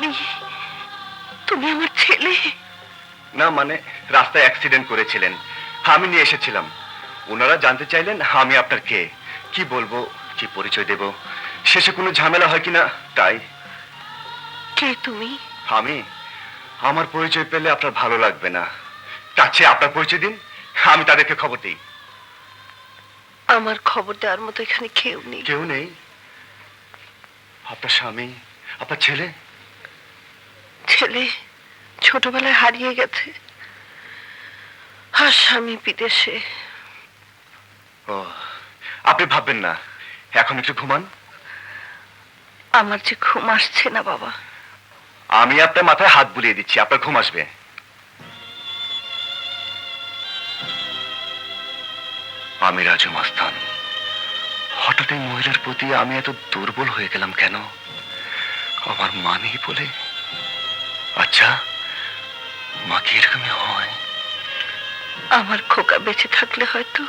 তুমি তুমি আমার ছেলে? না, মানে রাস্তায় অ্যাক্সিডেন্ট করেছিলেন, আমি নিয়ে এসেছিলাম। ওনারা জানতে চাইলেন আমি আপনার কে, কি বলবো, কি পরিচয় দেব, শেষে কোনো ঝামেলা হয় কিনা তাই। কে তুমি? আমি? আমার পরিচয় পেলে আপনার ভালো লাগবে না, তার চেয়ে আপনার পরিচয় দিন, আমি তাদেরকে খবর দিই। আমার খবর দেওয়ার মতো এখানে কেউ নেই। কেউ নেই? আপনার স্বামী, আপনার ছেলে? ছেলে ছোটবেলায় হারিয়ে গেছে, আর স্বামী বিদেশে। ও, আপনি ভাববেন না, এখন একটু ঘুমান। আমার যে ঘুম আসছে না বাবা। আমি আপনার মাথায় হাত বুলিয়ে দিচ্ছি, আপনার ঘুম আসবে। আমি রাজু মাস্তান। হঠাৎ এই মহিলার প্রতি আমি এত দুর্বল হয়ে গেলাম কেন? আমার মা নেই বলে? আচ্ছা, মা কি এরকমই হয়? আমার খোকা বেঁচে থাকলে হয়তো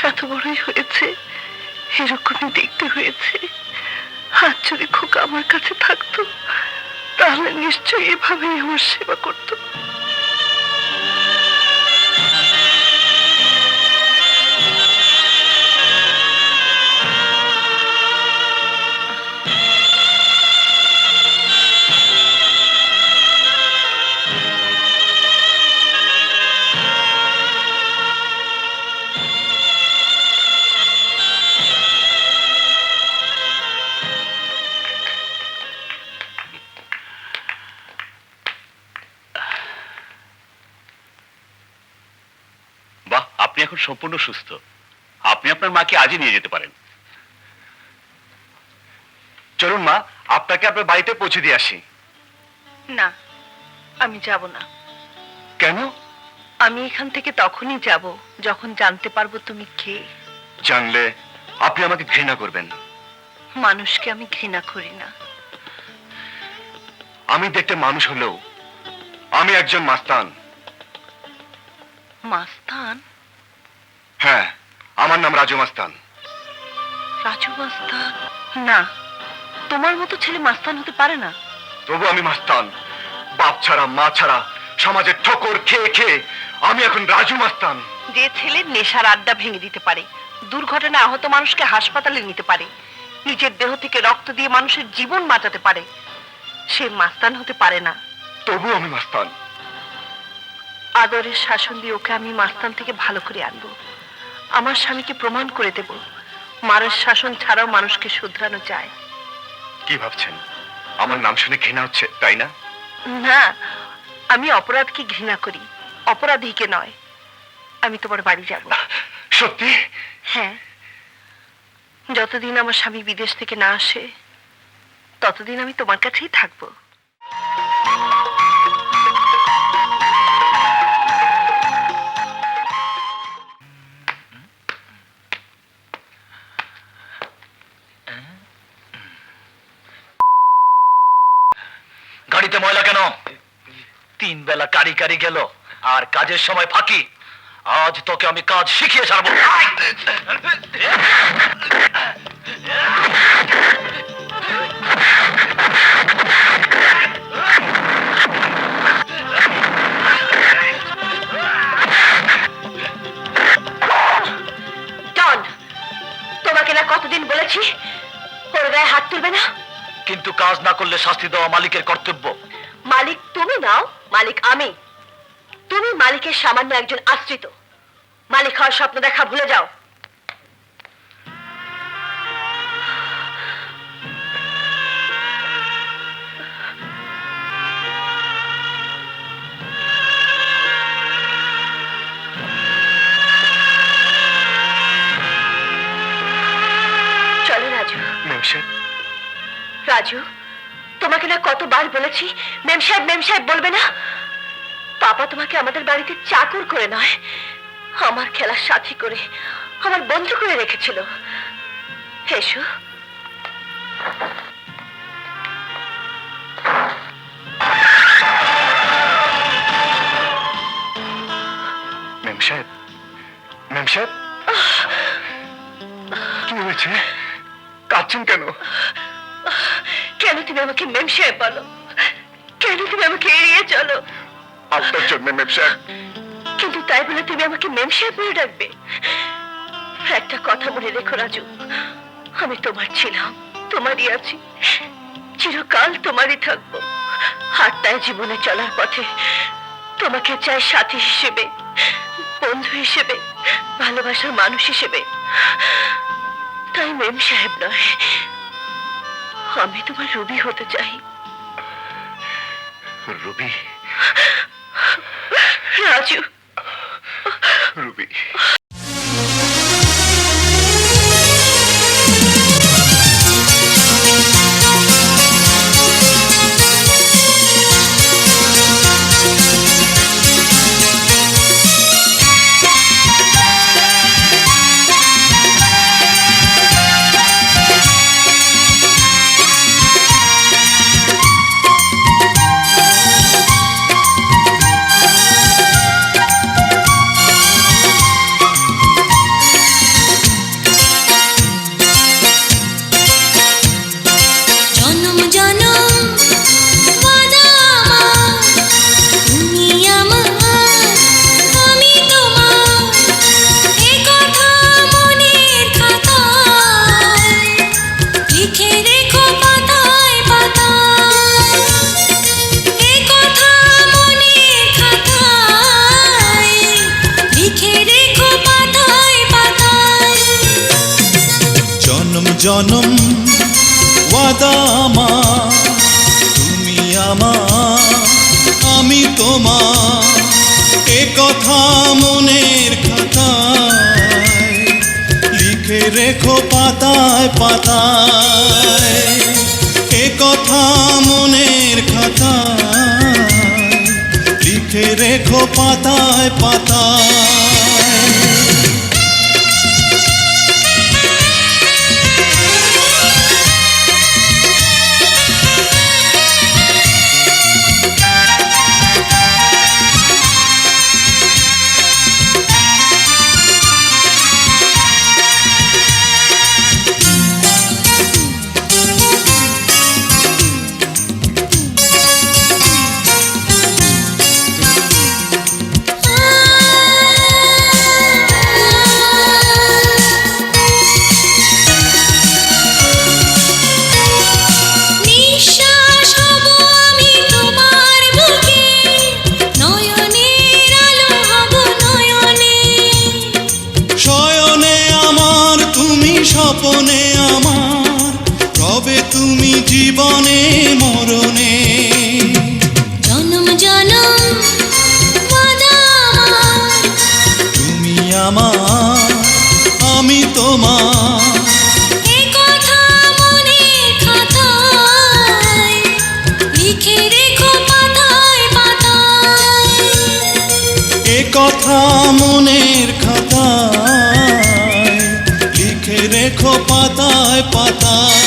এত বড়ই হয়েছে, এরকমই দেখতে হয়েছে। আর যদি খোকা আমার কাছে থাকতো তাহলে নিশ্চয়ই এভাবেই আমার সেবা করতো। বাহ, আপনি এখন সম্পূর্ণ সুস্থ। আপনি আপনার মাকে আজই নিয়ে যেতে পারেন। চলুন মা, আপনাকে আপনার বাড়িতে পৌঁছে দিয়ে আসি। না, আমি যাব না। কেন? আমি এখান থেকে তখনই যাব যখন জানতে পারবো তুমি কে। জানলে আপনি আমাকে ঘৃণা করবেন। মানুষকে আমি ঘৃণা করি না। আমি দেখতে মানুষ হলেও আমি একজন মাস্তান। মাস্তান? হ্যাঁ, আমার নাম রাজু মাস্তান। রাজু মাস্তান? না, তোমার মতো ছেলে মাস্তান হতে পারে না। তবু আমি মাস্তান। বাপ ছাড়া মা ছাড়া সমাজের ঠোকর খেয়ে খেয়ে আমি এখন রাজু মাস্তান। যে ছেলে নেশার আড্ডা ভেঙে দিতে পারে, দুর্ঘটনায় আহত মানুষকে হাসপাতালে নিতে পারে, নিজের দেহ থেকে রক্ত দিয়ে মানুষের জীবন বাঁচাতে পারে, সে মাস্তান হতে পারে না। তবু আমি মাস্তান। আদরের শাসন দিয়ে ওকে আমি মাস্তান থেকে ভালো করে আনবো। আমার স্বামীকে প্রমাণ করে দেব মারের শাসন ছাড়াও মানুষকে শুধরানো যায়। কি ভাবছেন, আমার নাম শুনে ঘৃণা হচ্ছে তাই না? না, আমি অপরাধকে ঘৃণা করি, অপরাধীকে নয়। আমি তোমার বাড়ি যাব। সত্যি? হ্যাঁ, যতদিন আমার স্বামী বিদেশ থেকে না আসে ততদিন আমি তোমার কাছেই থাকবো। গাড়িতে ময়লা কেন? 3 বেলা কারি কারি গেল আর কাজের সময় ফাঁকি। আজ তোকে আমি কাজ শিখিয়ে ছাড়বো। জন, তোমাকে না কতদিন বলেছি ওর গায়ে হাত তুলবে না? কিন্তু কাজ না করলে শাস্তি দেওয়া মালিকের কর্তব্য। মালিক তুমি নাও, মালিক আমি। তুমি মালিকের সামান্য একজন আশ্রিত। মালিক হওয়ার স্বপ্ন দেখা ভুলে যাও। চলো রাজু। মেম সাহেব। রাজু, তোমাকে না কতবার বলেছি মেম সাহেব বলবে না। পাপা তোমাকে আমাদের বাড়িতে চাকর করে নয়, আমার খেলার সাথী করে, আমার বন্ধু করে রেখেছিল। এসো। মেম সাহেব, মেম সাহেব, কি হয়েছে? কাঁদছেন কেন? কেন তুমি আমাকে মেম সাহেব বলো? কেন তুমি আমাকে এড়িয়ে চলো? আপনার জন্য মেম সাহেব। কিন্তু তাই বলে তুমি আমাকে মেম সাহেব বলে ডাকবে? একটা কথা মনে রেখো রাজু, আমি তোমার ছিলাম, তোমারই আছি, চিরকাল তোমারই থাকবো। আর তাই জীবনে চলার পথে তোমাকে চাই সাথী হিসেবে, বন্ধু হিসেবে, ভালোবাসার মানুষ হিসেবে। তাই মেম সাহেব নয়, আমি তোমার রুবি হতে চাই। রুবি? রাজু, রুবি। জনম ওয়াদা আমার, তুমি আমার আমি তোমার, এ কথা মনের খাতায় লিখে রেখো পাতায় পাতায়, এ কথা মনের খাতায় লিখে রেখো পাতায় পাতায়। স্বপনে আমার রবে তুমি জীবনে মরণে, জনম জনম ওয়াদা আমার, তুমি আমার আমি তোমার, এ কথা মনের খাতায় লিখে রেখো পাতায় পাতায়, এ কথা মনের খাতায় লিখে রেখো পাতায় পাতায়।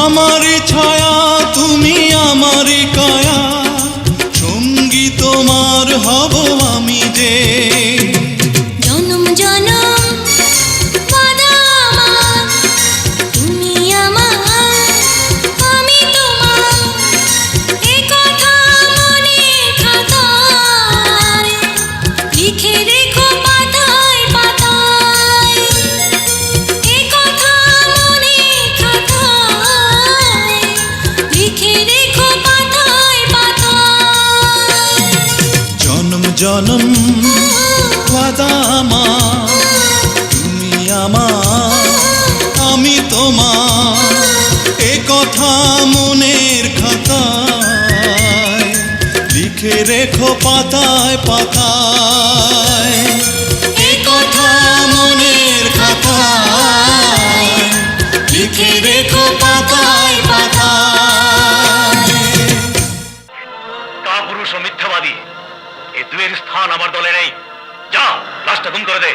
আমার ছায়া তুমি আমার কায়া, সঙ্গী তোমার হব আমি যে, জনম জনম ওয়াদা আমার, তুমি আমার আমি তোমার, এ কথা মনের খাতায় লিখে রেখো পাতায় পাতায়, এ কথা মনের খাতায় লিখে রেখো পাতায় পাতায়। জনম জনম ওয়াদা আমার, তুমি আমার আমি তোমার, এ কথা মনের খাতা রেখো পাতায় পাতায়, এ কথা মনের খাতায় লিখে রেখো পাতায় পাতায়। কাপুরুষ ও মিথ্যাবাদী এই দুয়ের স্থান আমার দলে নেই। যা লাশটা গুম করে দে।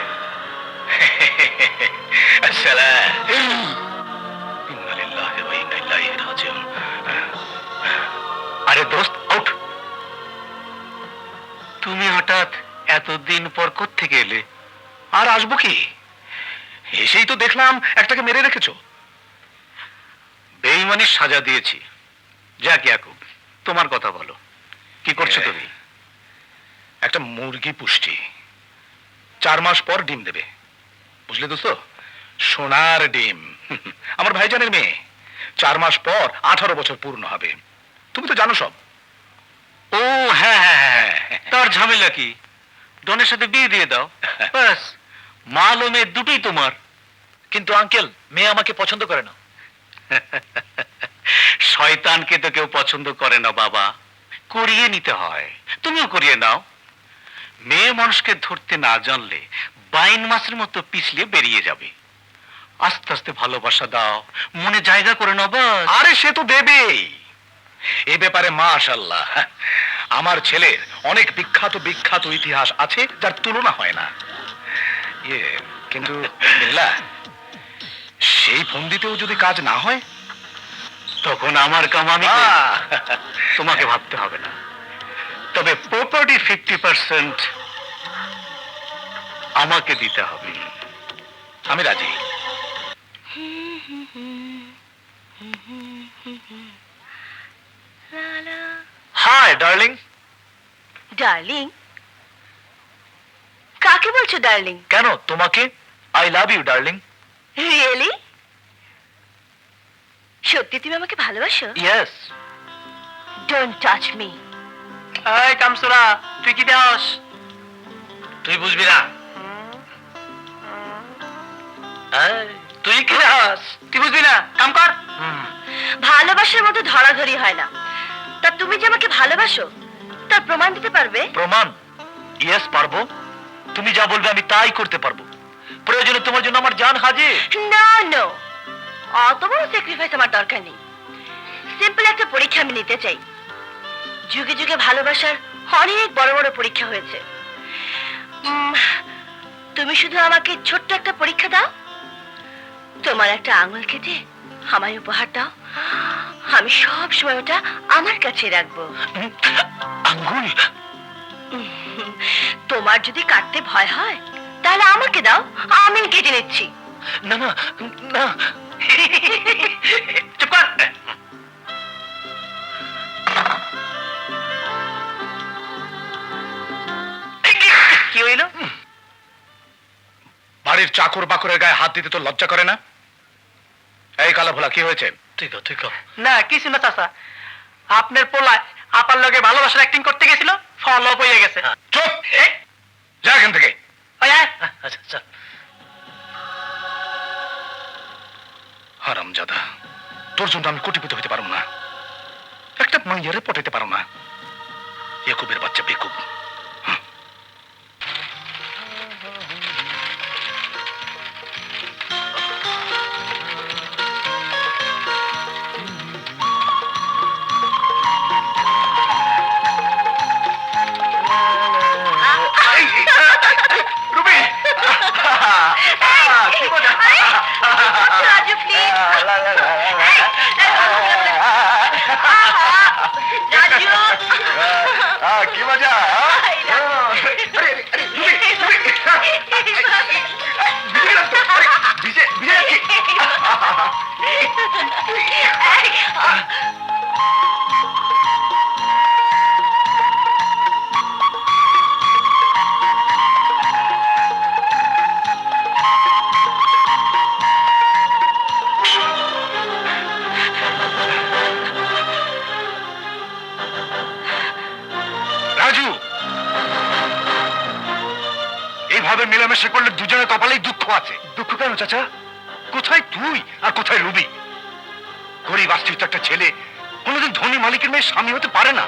সালাম। ইন্না লিল্লাহি ওয়া ইন্না ইলাইহি রাজিউন। আরে দোস্ত আউট। তুমি হঠাৎ এতদিন পর কোত্থেকে এলে? আর আসবো কি, এসেই তো দেখলাম একটাকে মেরে রেখেছো। বেঈমানির সাজা দিয়েছি। যাক ইয়াকুব, তোমার কথা বলো, কি করছো তুমি? একটা মুরগি পুষ্টি 4 মাস পর ডিম দেবে, বুঝলে দোস্ত? সোনার ডিম। আমার ভাইজানের মেয়ে 4 মাস পর 18 বছর পূর্ণ হবে। তুমি তো জানো সব। ও হ্যাঁ হ্যাঁ হ্যাঁ, তার ঝামেলা কি? ডনের সাথে বিয়ে দিয়ে দাও, ব্যাস। মাল ও মেয়ে দুটোই তোমার। কিন্তু আঙ্কেল, মেয়ে আমাকে পছন্দ করে না। শয়তানকে তো কেউ পছন্দ করে না বাবা, করিয়ে নিতে হয়। তুমিও করিয়ে নাও। মেয়ে মানুষকে ধরতে না জানলে বাইন মাছের মতো পিছলে বেরিয়ে যাবে। আস্তে আস্তে ভালোবাসা দাও, মনে জায়গা করে নাও বাস। আরে সে তো দেবেই। এ ব্যাপারে মাশাআল্লাহ আমার ছেলের অনেক বিখ্যাত বিখ্যাত ইতিহাস আছে, যার তুলনা হয় না। কিন্তু বিল্লাহ, সেই ফন্দিতেও যদি কাজ না হয়, তখন আমার কাম আমি করব। তোমাকে ভাবতে হবে না। তবে প্রপার্টি 50% আমাকে দিতে হবে। আমি রাজি। Hi darling. ডার্লিং? কাকে বলছো ডার্লিং? কেন, তোমাকে। I love you darling. Really? সত্যি তুমি আমাকে ভালোবাসো? ইয়েস। Don't touch me. এই কামসুরা, তুই কি দেওস? তুই বুঝবি না। তুই কি দেওস? তুই বুঝবি না, কাম কর। ভালোবাসার মতো ধরাধরি হয় না। তা তুমি যে আমাকে ভালোবাসো তার প্রমাণ দিতে পারবে? প্রমাণ? ইয়েস পারবো। তুমি যা বলবে আমি তাই করতে পারবো। প্রয়োজনে তোমার জন্য আমার জান হাজির। না নো, অত বড় স্যাক্রিফাইস আমার দরকার নেই। সিম্পল একটা পরীক্ষা আমি নিতে চাই। যুগে যুগে ভালোবাসার অনেক বড় বড় পরীক্ষা হয়েছে। তুমি শুধু আমাকে ছোট্ট একটা পরীক্ষা দাও। তোমার একটা আঙুল কেটে আমায় উপহার দাও, আমি সব সময় ওটা আমার কাছে রাখবো। আঙ্গুল? তোমার যদি কাটতে ভয় হয় তাহলে আমাকে দাও, আমি কেটে নিচ্ছি। না না না। চুপ কর। কি হইল? বাড়ির চাকর বাকরের গায়ে হাত দিতে তো লজ্জা করে না? এই কালা ভোলা, কি হয়েছে? ঠিক ঠিক। না কিছু না চাচা, আপনার পোলায় আপার লগে ভালোবাসার অ্যাক্টিং করতে গেছিল, ফল অফ হয়ে গেছে। চুপ, যা এখান থেকে। ওই আয়। আচ্ছা আচ্ছা। হারামজাদা, তোর জন্য আমি কোটিপতি হতে পারবো না, একটা মাইয়ারে পটাইতে পারো না। ইয়াকুবের বাচ্চা বেকুব। রুবি, কি মজা। রাজু প্লিজ। রাজু, কি মজা। রাজু, এইভাবে মেলামেশা করলে দুজনের কপালেই দুঃখ আছে। দুঃখ কেন চাচা? কোথায় তুই আর কোথায় রুবি? গরিব আশ্রিত একটা ছেলে কোনোদিন ধনী মালিকের মেয়ে স্বামী হতে পারে না।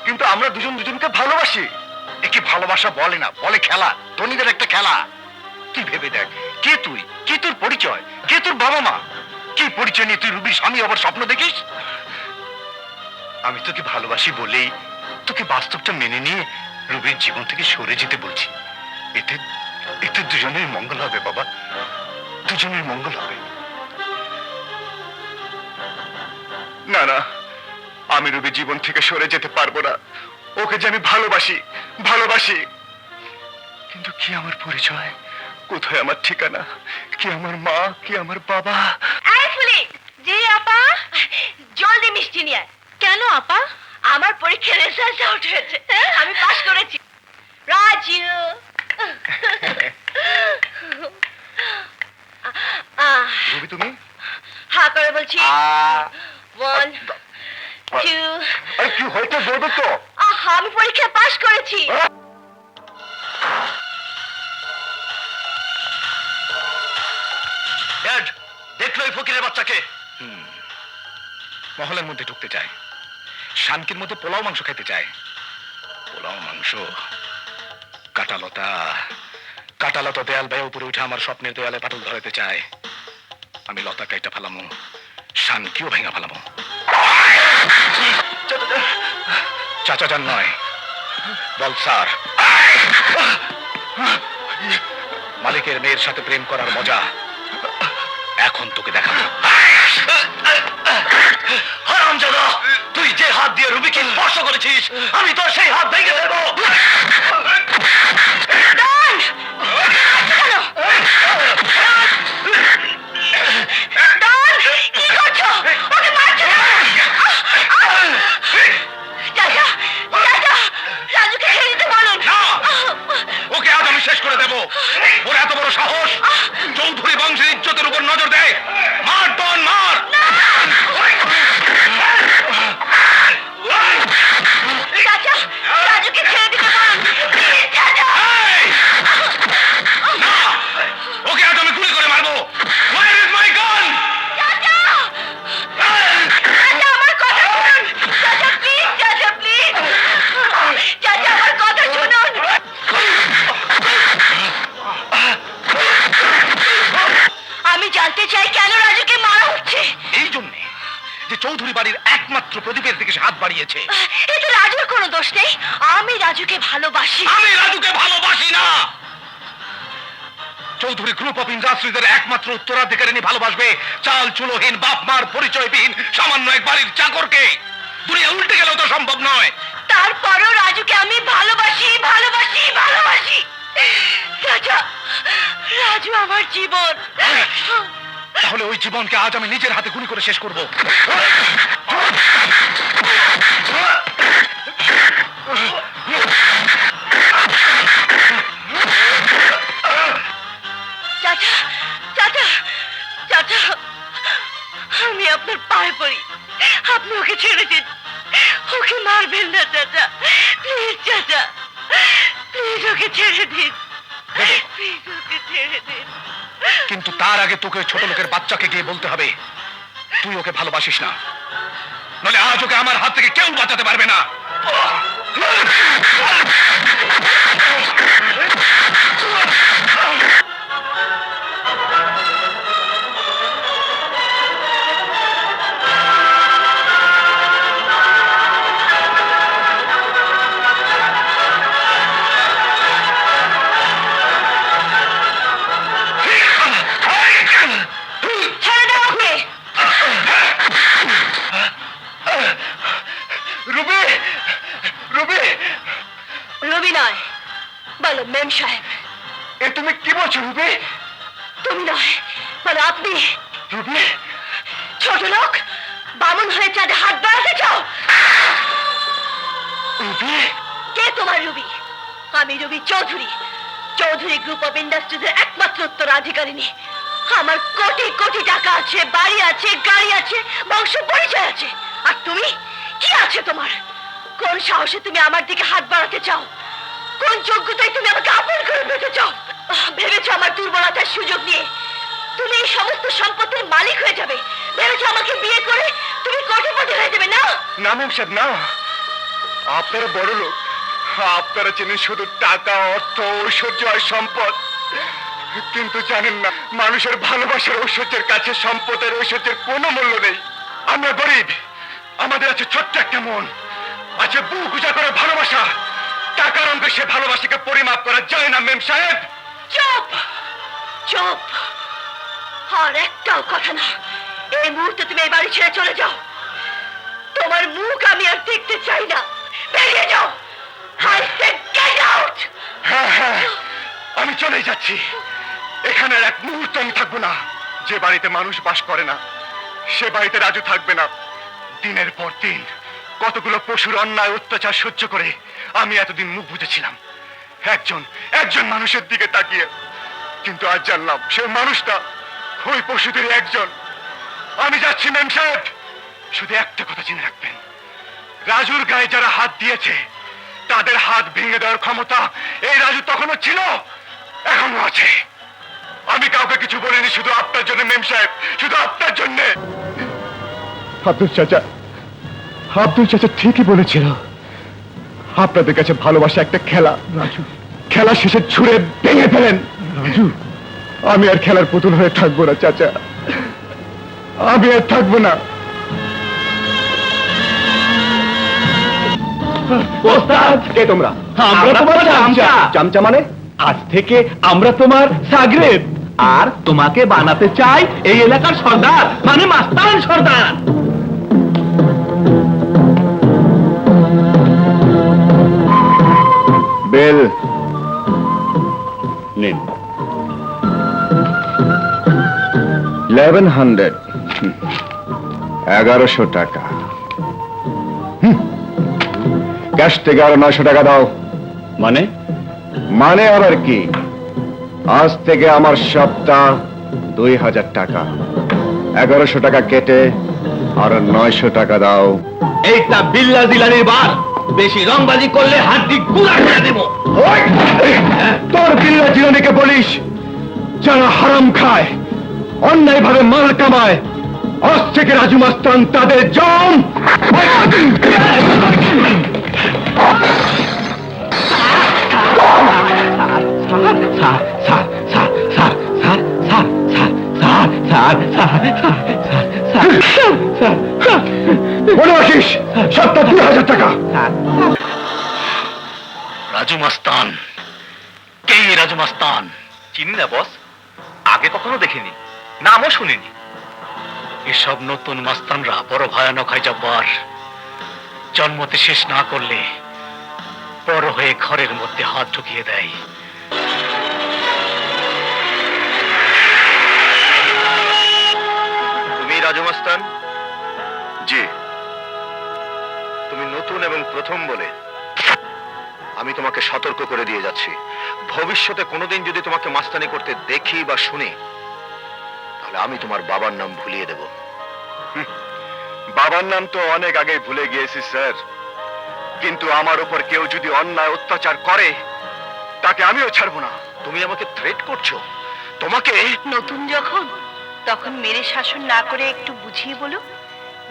কিন্তু আমরা দুজন দুজনকে ভালোবাসি। একে ভালোবাসা বলে না, বলে খেলা, ধনীদের একটা খেলা। তুই ভেবে দেখ, কে তুই, কে তোর পরিচয়, কে তোর বাবা মা, কি পরিচয় নিয়ে তুই রুবির স্বামী আবার স্বপ্ন দেখিস? আমি তোকে ভালোবাসি বলেই তোকে বাস্তবটা মেনে নিয়ে রুবির জীবন থেকে সরে যেতে বলছি। এতে এতে দুজনের মঙ্গল হবে বাবা, দুজনের মঙ্গল হবে। না না, আমি রুবি জীবন থেকে সরে যেতে পারবো না। ওকে যে আমি ভালোবাসি, ভালোবাসি। কিন্তু কি আমার পরিচয়, কোথায় আমার ঠিকানা, কি আমার মা, কি আমার বাবা? এই ফুলি, জি আপা, জলদি মিষ্টি নিয়ে আয়। কেন আপা? আমার পরীক্ষার রেজাল্ট আউট হয়েছে, আমি পাস করেছি। রাজু, রুবি তুমি? হ্যাঁ করে বলছি। 1 2। আরে কি হয়েছে বলবে তো? আমি পরীক্ষায় পাস করেছি। ড্যাড, দেখলো এই ফকিরের বাচ্চাকে? মহলের মধ্যে ঢুকতে চায়, শানকির মধ্যে পোলাও মাংস খেতে চায়। পোলাও মাংস, কাটালতা, কাটালতা দেয়াল বেয়ে উপরে উঠে আমার স্বপ্নের দেয়ালে পাটল ধরাতে চায়। আমি লতা কাইটা ফেলামো, শানকিও ভেঙা ফেলামো। চাচা যান নয়, বল স্যার। মালিকের মেয়ের সাথে প্রেম করার মজা এখন তোকে দেখাবো। হারামজাদা, তুই যে হাত দিয়ে রুবিকে স্পর্শ করেছিস, আমি তোর সেই হাত ভেঙে দেবো। কি করছো? ওকে মারছো না? চাচা, চাচা, রাজুকে ছেড়ে দিতে বলুন। না, ওকে আজ আমি শেষ করে দেবো। ওর এত বড় সাহস, চৌধুরী বংশের ইজ্জতের উপর নজর দেয়। মার ডন, মার। চাচা, রাজুকে ছেড়ে দিতে বলুন। Please, চাচা। না, ওকে আজ আমি গুলি করে মারবো। Where is my gun? চাচা, চাচা, আমার কথা শুনুন। চাচা, প্লিজ, চাচা, প্লিজ। চাচা, আমার কথা শুনুন। আমি জানতে চাই কেন রাজুকে মারা হচ্ছে। এই জন্যে যে চৌধুরী বাড়ির একমাত্র প্রদীপের দিকে সে হাত বাড়িয়েছে। এতে রাজুর কোনো দোষ নেই। আমি রাজুকে ভালোবাসি। আমি রাজুকে ভালোবাসি না। চৌধুরী গ্রুপ অফ ইন্ডাস্ট্রিজের একমাত্র উত্তরাধিকারিণী ভালোবাসবে চাল চুলোহীন, বাপ মার পরিচয়বিহীন সামান্য এক বাড়ির চাকরকে? দুনিয়া উল্টে গেলেও তো সম্ভব নয়। তারপরও রাজুকে আমি ভালোবাসি, ভালোবাসি, ভালোবাসি। চাচা, রাজু আমার জীবন। তাহলে ওই জীবনকে আজ আমি নিজের হাতে গুলি করে শেষ করব। চাচা, চাচা, চাচা, আমি আপনার পায়ে পড়ি, আপনি ওকে ছেড়ে দিন। ওকে মারবেন না চাচা, প্লিজ চাচা, প্লিজ ওকে ছেড়ে দিন, প্লিজ ওকে ছেড়ে দিন। কিন্তু তার আগে তোকে ছোট লোকের বাচ্চাকে গিয়ে বলতে হবে তুই ওকে ভালোবাসিস না, নলে আজ ওকে আমার হাত থেকে কেউ বাঁচাতে পারবে না। ছেড়ে দাও ওকে। রুবি, রুবি, রবি নয়, বলো মেম সাহেব। এ তুমি কি বলছো রুবি? তুমি নয়, বলো আপনি। রুবি, ছোট লোক, বামন হয়ে চাঁদে হাত বাড়াতে চাও? রুবি, কে তোমার রুবি? আমি Ruby Chowdhury, Chowdhury group of ইন্ডাস্ট্রিজের একমাত্র উত্তরাধিকারিণী। আমার কোটি কোটি টাকা আছে, বাড়ি আছে, গাড়ি আছে, বংশ পরিচয় আছে। আর তুমি কি আছে তোমার? কোন সাহসে তুমি আমার দিকে হাত বাড়াতে চাও? কোন যোগ্যতায় তুমি আমাকে আপন করে পেতে চাও? ভেবেছো আমার দুর্বলতার সুযোগ নিয়ে তুমি এই সমস্ত সম্পত্তির মালিক হয়ে যাবে? ভেবেছো আমাকে বিয়ে করে তুমি কোটিপতি হয়ে যাবে? না, না মেম সাহেব না, আপনারা বড় লোক, আপনারা চেনেন শুধু টাকা, অর্থ, ঐশ্বর্য আর সম্পদ, কিন্তু জানেন না মানুষের ভালোবাসার ঐশ্বর্যের কাছে সম্পদের ঐশ্বর্যের কোনো মূল্য নেই। আমরা গরিব, আমাদের আছে ছোট্ট একটা মন, আছে বুক উঁচা করে ভালোবাসা। টাকার অঙ্কে সে ভালোবাসাকে পরিমাপ করা যায় না মেম সাহেব। চুপ চুপ, আর একটাও কথা না। এই মুহূর্তে তুমি এই বাড়ি ছেড়ে চলে যাও। তোমার মুখ আমি আর দেখতে চাই না। বেরিয়ে যাও। I said get out! হ্যাঁ হ্যাঁ, আমি চলে যাচ্ছি। এখানে আর এক মুহূর্ত আমি থাকবো না। যে বাড়িতে মানুষ বাস করে না সে বাড়িতে রাজু থাকবে না। দিনের পর দিন কতগুলো পশুর অন্যায় অত্যাচার সহ্য করে আমি এতদিন মুখ বুঝেছিলাম একজন একজন মানুষের দিকে তাকিয়ে, কিন্তু আজ জানলাম সে মানুষটা ওই পশুদের একজন। আমি যাচ্ছি মেম সাহেব, শুধু একটা কথা জেনে রাখবেন, রাজুর গায়ে যারা হাত দিয়েছে তাদের হাত ভেঙে দেওয়ার ক্ষমতা এই রাজু তখনও ছিল, এখনো আছে। আমি কাউকে কিছু বলিনি, শুধু আপনার জন্য মেম সাহেব, শুধু আপনার জন্য। আব্দুল চাচা ঠিকই বলেছিল, আপনাদের কাছে ভালোবাসা একটা খেলা। রাজু খেলা শেষে ছুঁড়ে ভেঙে ফেলেন। রাজু আমি আর খেলার পুতুল হয়ে থাকবো না চাচা, আমি আর থাকবো না। ওস্তাদ, কে তোমরা? আমরা তোমার চামচা। চামচা মানে? আজ থেকে আমরা তোমার সাগরেদ, আর তোমাকে বানাতে চাই এই এলাকার সর্দার, মানে মাস্তান সর্দার। বেল নিন। 1100, 1100 টাকা। ক্যাশ থেকে আরো 900 টাকা দাও। মানে মানে আবার কি? আজ থেকে আমার সপ্তাহ 2000 টাকা। 1100 টাকা কেটে আরো 900 টাকা দাও। এইটা বিল্লা জিলানির বার, বেশি রংবাজি করলে হাড্ডি গুঁড়া করে দেবো। ওই! তোর বিল্লা জিলানিকে বলিস যারা হারাম খায়, অন্যায় ভাবে মাল কামায়, আজ থেকে রাজু মাস্তান তাদের জম। মনে রাখিস, সপ্তাহ 2000 টাকা। রাজু মাস্তান, কে এই রাজু মাস্তান? চিনি না বস, আগে কখনো দেখিনি, নামও শুনিনি। এসব নতুন মাস্তানরা বড় ভয়ানক হয় জব্বার। জন্মতে শেষ না করলে বড় হয়ে ঘরের মধ্যে হাত ঢুকিয়ে দেয়। তুমি রাজু মাস্তান? জি। তুমি নতুন এবং প্রথম বলে আমি তোমাকে সতর্ক করে দিয়ে যাচ্ছি, ভবিষ্যতে কোনোদিন যদি তোমাকে মাস্তানি করতে দেখি বা শুনি, তাহলে আমি তোমার বাবার নাম ভুলিয়ে দেব। বাবার নাম তো অনেক আগে ভুলে গিয়েছি স্যার, কিন্তু আমার উপর কেউ যদি অন্যায় অত্যাচার করে তাকে আমিও ছাড়বো না। তুমি আমাকে থ্রেট করছো? তোমাকে নতুন যখন, তখন মেরে শাসন না করে একটু বুঝিয়ে বলো,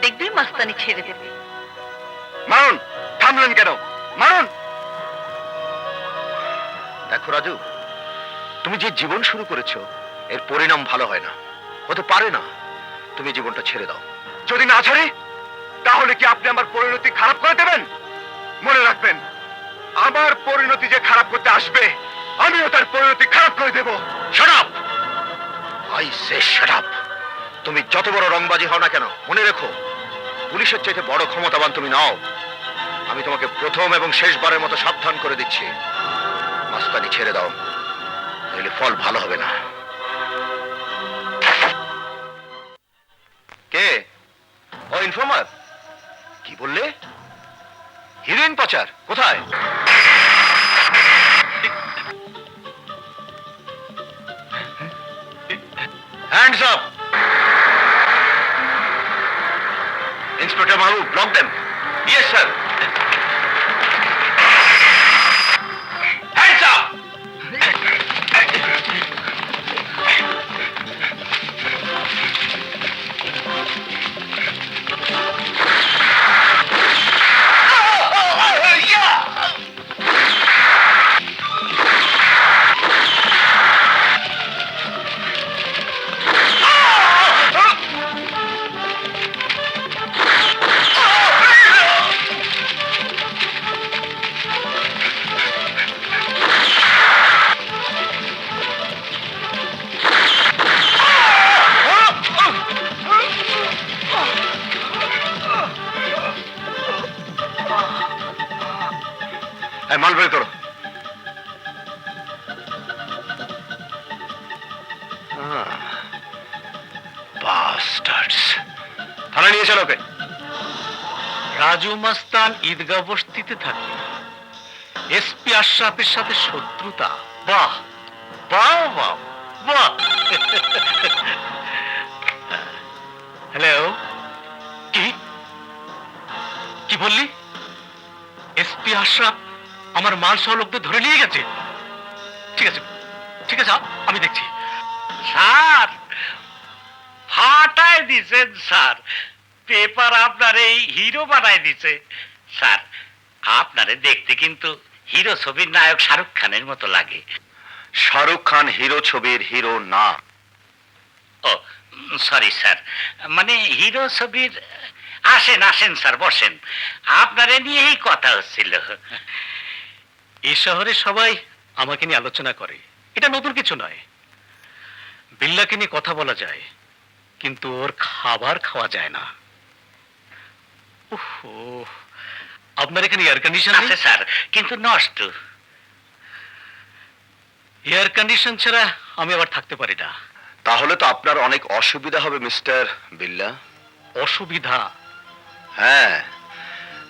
দেখবে মাস্তানি ছেড়ে দেবে। মারুন! থামলেন কেন? মারুন! দেখো রাজু, তুমি যে জীবন শুরু করেছো এর পরিণাম ভালো হয় না, হতে পারে না। তুমি জীবনটা ছেড়ে দাও। যদি না ছাড়ি তাহলে কি আপনি আমার পরিণতি খারাপ করে দেবেন? মনে রাখবেন, আমার পরিণতি যে খারাপ করতে আসবে আমিও তার পরিণতি খারাপ করে দেব। Shut up! I say shut up! তুমি যত বড় রংবাজি হও না কেন, মনে রেখো পুলিশের চাইতে বড় ক্ষমতাবান তুমি নাও। আমি তোমাকে প্রথম এবং শেষবারের মতো সাবধান করে দিচ্ছি, মাস্তানি ছেড়ে দাও, নইলে ফল ভালো হবে না। কে? ও ইনফর্মার? কি বললে? হিরোইন পাচার কোথায়? Hands up! Inspector Mahbub, block them. Yes sir. Hands up! মাল বের করো। বাস্টার্ডস। থানা নিয়ে চলো ওকে। রাজু মাস্তান ঈদগাহ বস্তিতে থাকে, এসপি আশরাফের সাথে শত্রুতা। বাহ বাহ বাহ বাহ। হ্যালো, কি কি বললি? এসপি আশরাফ আমার মাল সহ লোকদের ধরে নিয়ে গেছে? ঠিক আছে ঠিক আছে, আমি দেখছি। স্যার ফাটায় দিছেন স্যার, পেপার আপনার এই হিরো বানায় দিছে স্যার। আপনারে দেখতে কিন্তু হিরো ছবির নায়ক শাহরুখ খানের মতো লাগে। শাহরুখ খান হিরো ছবির হিরো না। ও সরি স্যার, মানে হিরো ছবির। আসেন আসেন স্যার, বসেন, আপনারে নিয়েই কথা হচ্ছিল। এই শহরে সবাই আমাকে নিয়ে আলোচনা করে, এটা নতুন কিছু নয়। বিল্লাকে নিয়ে কথা বলা যায়, কিন্তু ওর খাবার খাওয়া যায় না। ওহো, আপনার এখানে এয়ার কন্ডিশন আছে স্যার, কিন্তু নষ্ট। এয়ার কন্ডিশন ছাড়া আমি আবার থাকতে পারি না। তাহলে তো আপনার অনেক অসুবিধা হবে মিস্টার বিল্লা। অসুবিধা? হ্যাঁ,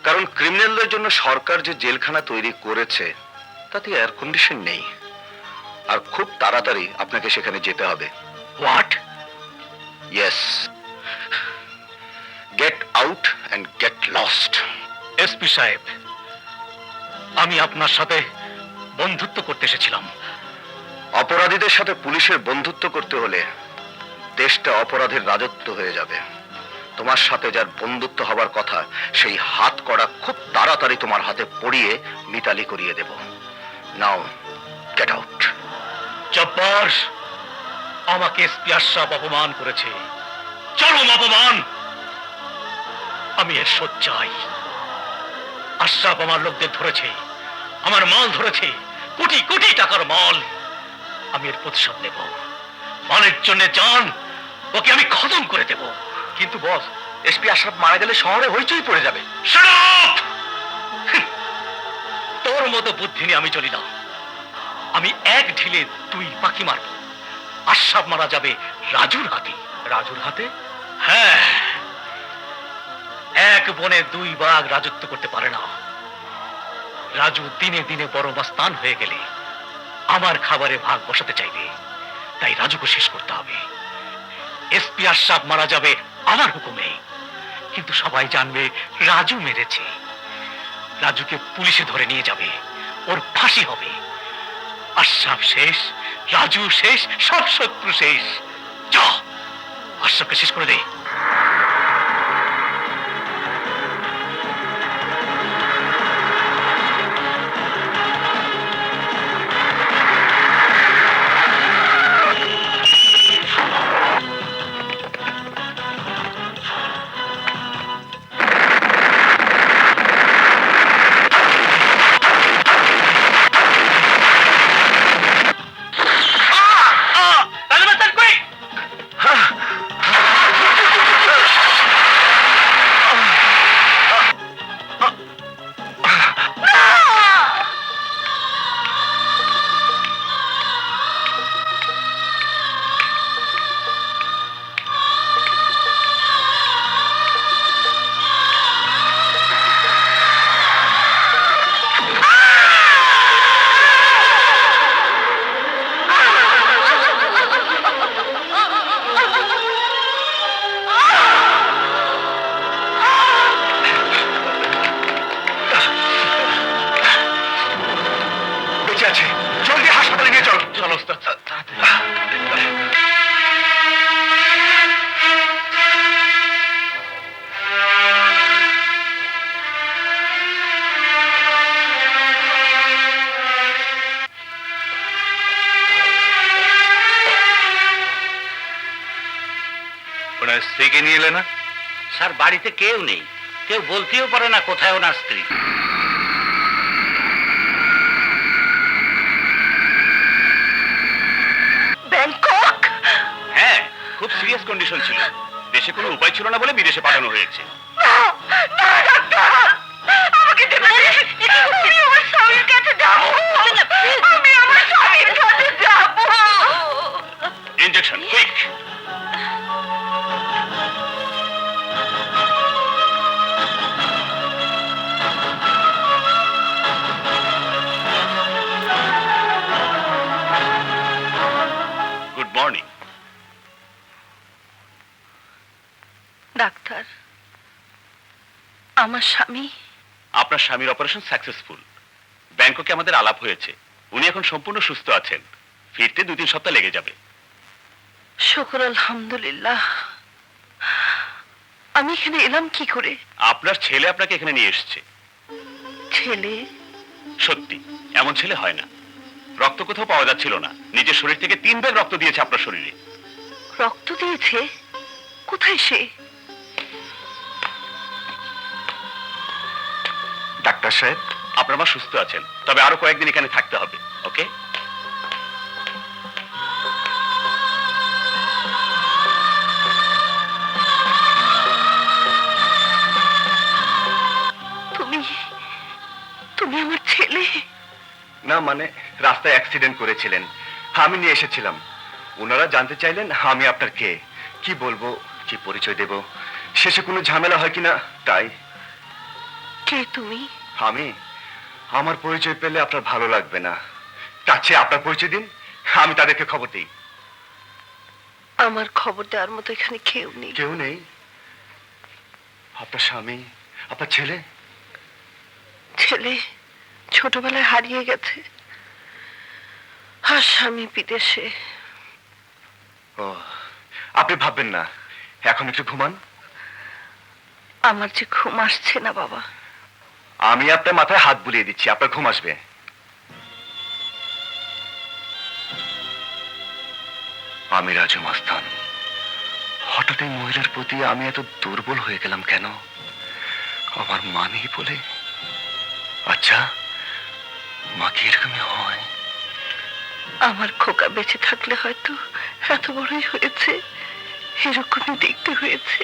কারণ ক্রিমিনালদের জন্য সরকার যে জেলখানা তৈরি করেছে তাতে এয়ার কন্ডিশন নেই, আর খুব তাড়াতাড়ি আপনাকে সেখানে যেতে হবে। What? Yes, get out and get lost. SP সাহেব, আমি আপনার সাথে বন্ধুত্ব করতে এসেছিলাম। অপরাধীদের সাথে পুলিশের বন্ধুত্ব করতে হলে দেশটা অপরাধের রাজত্ব হয়ে যাবে। তোমার সাথে যার বন্ধুত্ব হবার কথা, সেই হাত করা খুব তাড়াতাড়ি তোমার হাতে পড়িয়ে মিতালি করিয়ে দেব। Now get out. জব্বার, আমাকে এসপি আশরাফ অপমান করেছে, চরম অপমান। আমি এর শোধ চাই। আশরাফ আমার লোকদের ধরেছে, আমার মাল ধরেছে, কোটি কোটি টাকার মাল। আমি এর প্রতিশোধ নেব। মালের জন্য জান ওকে আমি খতম করে দেব। কিন্তু বস, এসপি আশরাফ মারা গেলে শহরে হইচই পড়ে যাবে। Shut up! তোর মতো বুদ্ধি নিয়ে আমি চলি না। আমি এক ঢিলে দুই পাখি মারব। আশরাফ মারা যাবে রাজুর হাতে। রাজুর হাতে? হ্যাঁ, এক বনে দুই বাঘ রাজত্ব করতে পারে না। রাজু দিনে দিনে বড় মাস্তান হয়ে গেলে আমার খাবারে ভাগ বসাতে চাইবে, তাই রাজুকে শেষ করতে হবে। এসপি আশরাফ মারা যাবে আমার হুকুমে, কিন্তু সবাই জানবে রাজু মেরেছে। রাজুকে পুলিশে ধরে নিয়ে যাবে, ওর ফাঁসি হবে। আশরাফ শেষ, রাজু শেষ, সব শত্রু শেষ। যা, আশরাফকে শেষ করে দে। বেঁচে আছে, জলদি হাসপাতালে নিয়ে চলো। চলো ওস্তাদ। ওনার স্ত্রীকে নিয়ে এলে না? স্যার বাড়িতে কেউ নেই, কেউ বলতেও পারে না কোথায় ওনার স্ত্রী। ব্যাংকক? হ্যাঁ, খুব সিরিয়াস কন্ডিশন ছিল, দেশে কোনো উপায় ছিল না বলে বিদেশে পাঠানো হয়েছে। না, না, ডাক্তার! আমাকে যেতে দে। আমি আমার স্বামীর কাছে যাবো। আমি আমার স্বামীর কাছে যাবো। Injection quick. Good morning. Doctor, আমার স্বামী আপনার স্বামীর অপারেশন সাকসেসফুল। ব্যাংককে আমাদের আলাপ হয়েছে, উনি এখন সম্পূর্ণ সুস্থ আছেন। ফিরতে 2-3 সপ্তাহ লেগে যাবে। শুকর আলহামদুলিল্লাহ। আমি এখানে এলাম কি করে? আপনার ছেলে আপনাকে এখানে নিয়ে এসেছে। ছেলে? সত্যি এমন ছেলে হয় না। রক্ত কোথাও পাওয়া যাচ্ছিল না, নিজের শরীর থেকে 3 ব্যাগ রক্ত দিয়েছে আপনার শরীরে। রক্ত দিয়েছে? কোথায় সে? ডাক্তার সাহেব, আপনার মা সুস্থ আছেন, তবে আরো কয়েকদিন এখানে থাকতে হবে। ওকে? তুমি তুমি আমার ছেলে? না মানে রাস্তায় অ্যাক্সিডেন্ট করেছিলেন, আমি নিয়ে এসেছিলাম। ওনারা জানতে চাইলেন আমি আপনার কে, কি বলবো, কি পরিচয় দেব, শেষে কোনো ঝামেলা হয় কিনা তাই। কে তুমি? আমি? আমার পরিচয় পেলে আপনার ভালো লাগবে না, তার চেয়ে আপনার পরিচয় দিন, আমি তাদেরকে খবর দিই। আমার খবর দেওয়ার মতো এখানে কেউ নেই। কেউ নেই? আপনার স্বামী, আপনার ছেলে? ছেলে ছোটবেলায় হারিয়ে গেছে, আর স্বামী বিদেশে। ও, আপনি ভাববেন না, এখন একটু ঘুমান। আমার যে ঘুম আসছে না বাবা। আমি আপনার মাথায় হাত বুলিয়ে দিচ্ছি, আপনার ঘুম আসবে। আমি রাজু মাস্তান। হঠাৎ এই মহিলার প্রতি আমি এত দুর্বল হয়ে গেলাম কেন? আমার মা নেই বলে? আচ্ছা, মা কি এরকমই হয়? আমার খোকা বেঁচে থাকলে হয়তো এত বড়ই হয়েছে, এরকমই দেখতে হয়েছে।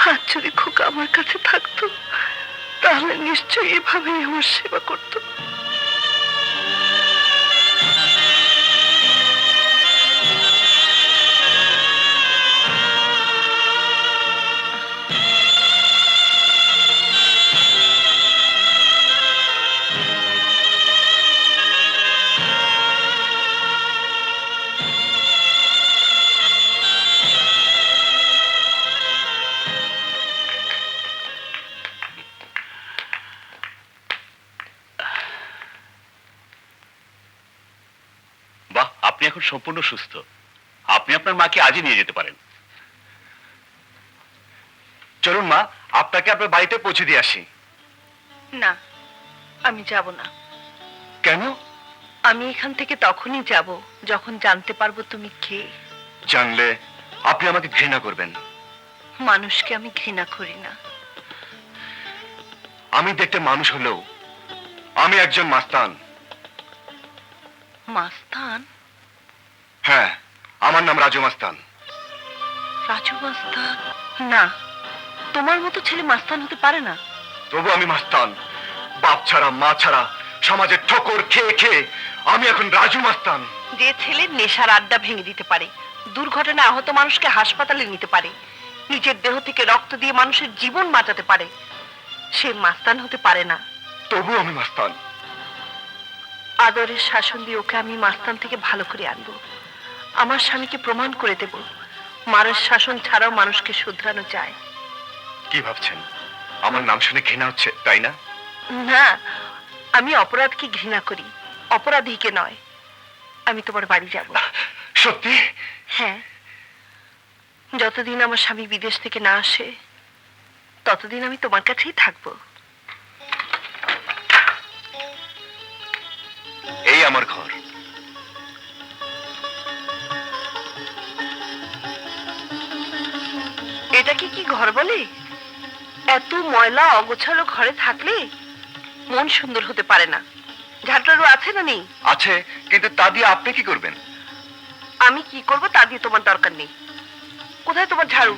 আর যদি খোকা আমার কাছে থাকতো তাহলে নিশ্চয়ই এভাবেই আমার সেবা করতো। বাহ, আপনি এখন সম্পূর্ণ সুস্থ। আপনি আপনার মাকে আজই নিয়ে যেতে পারেন। চলুন মা, আপনাকে আপনার বাড়িতে পৌঁছে দিয়ে আসি। না, আমি যাব না। কেন? আমি এখান থেকে তখনই যাব যখন জানতে পারবো তুমি কে। জানলে আপনি আমাকে ঘৃণা করবেন। মানুষকে আমি ঘৃণা করি না। আমি দেখতে মানুষ হলেও আমি একজন মাস্তান। মাস্তান? হ্যাঁ, আমার নাম রাজু মাস্তান। রাজু মাস্তান? না, তোমার মতো ছেলে মাস্তান হতে পারে না। তবু আমি মাস্তান। বাপ ছাড়া মা ছাড়া সমাজের ঠোকর খেয়ে খেয়ে আমি এখন রাজু মাস্তান। যে ছেলে নেশার আড্ডা ভেঙে দিতে পারে, দুর্ঘটনায় আহত মানুষকে হাসপাতালে নিতে পারে, নিজের দেহ থেকে রক্ত দিয়ে মানুষের জীবন বাঁচাতে পারে, সে মাস্তান হতে পারে না। তবু আমি মাস্তান। আদরের শাসন দিয়ে ওকে আমি মাস্তান থেকে ভালো করে আনবো। আমার স্বামীকে প্রমাণ করে দেব মারের শাসন ছাড়াও মানুষকে শুধরানো যায়। কি ভাবছেন? আমার নাম শুনে ঘৃণা হচ্ছে, তাই না? না, আমি অপরাধকে ঘৃণা করি, অপরাধীকে নয়। আমি তোমার বাড়ি যাব। সত্যি? হ্যাঁ, যতদিন আমার স্বামী বিদেশ থেকে না আসে ততদিন আমি তোমার কাছেই থাকবো। এই আমার ঘর। এটাকে কি ঘর বলে? এত ময়লা অগোছালো ঘরে থাকলে মন সুন্দর হতে পারে না। ঝাঁটারও আছে না নেই? আছে, কিন্তু তা দিয়ে আপনি কি করবেন? আমি কি করব তা দিয়ে তোমার দরকার নেই। কোথায় তোমার ঝাড়ু?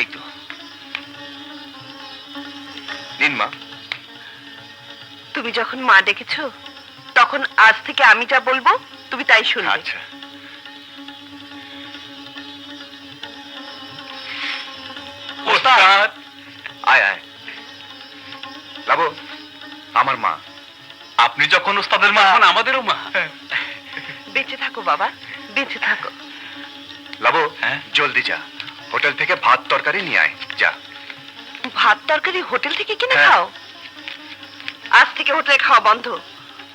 এই তো নিন বলেন মা। তুমি যখন মা ডেকেছো, তখন আজ থেকে আমি যা বলবো তুমি তাই শুনবে। আচ্ছা। ওস্তাদ, আয় আয়। লাবু, আমার মা। আপনি যখন ওস্তাদের মা, এখন আমাদেরও মা। বেঁচে থাকো বাবা, বেঁচে থাকো। লাবু, হ্যাঁ? জলদি যা, হোটেল থেকে ভাত তরকারি নিয়ে আয়, যা। ভাত তরকারি হোটেল থেকে কিনে হ্যাঁ। খাও? আজ থেকে হোটেলে খাওয়া বন্ধ।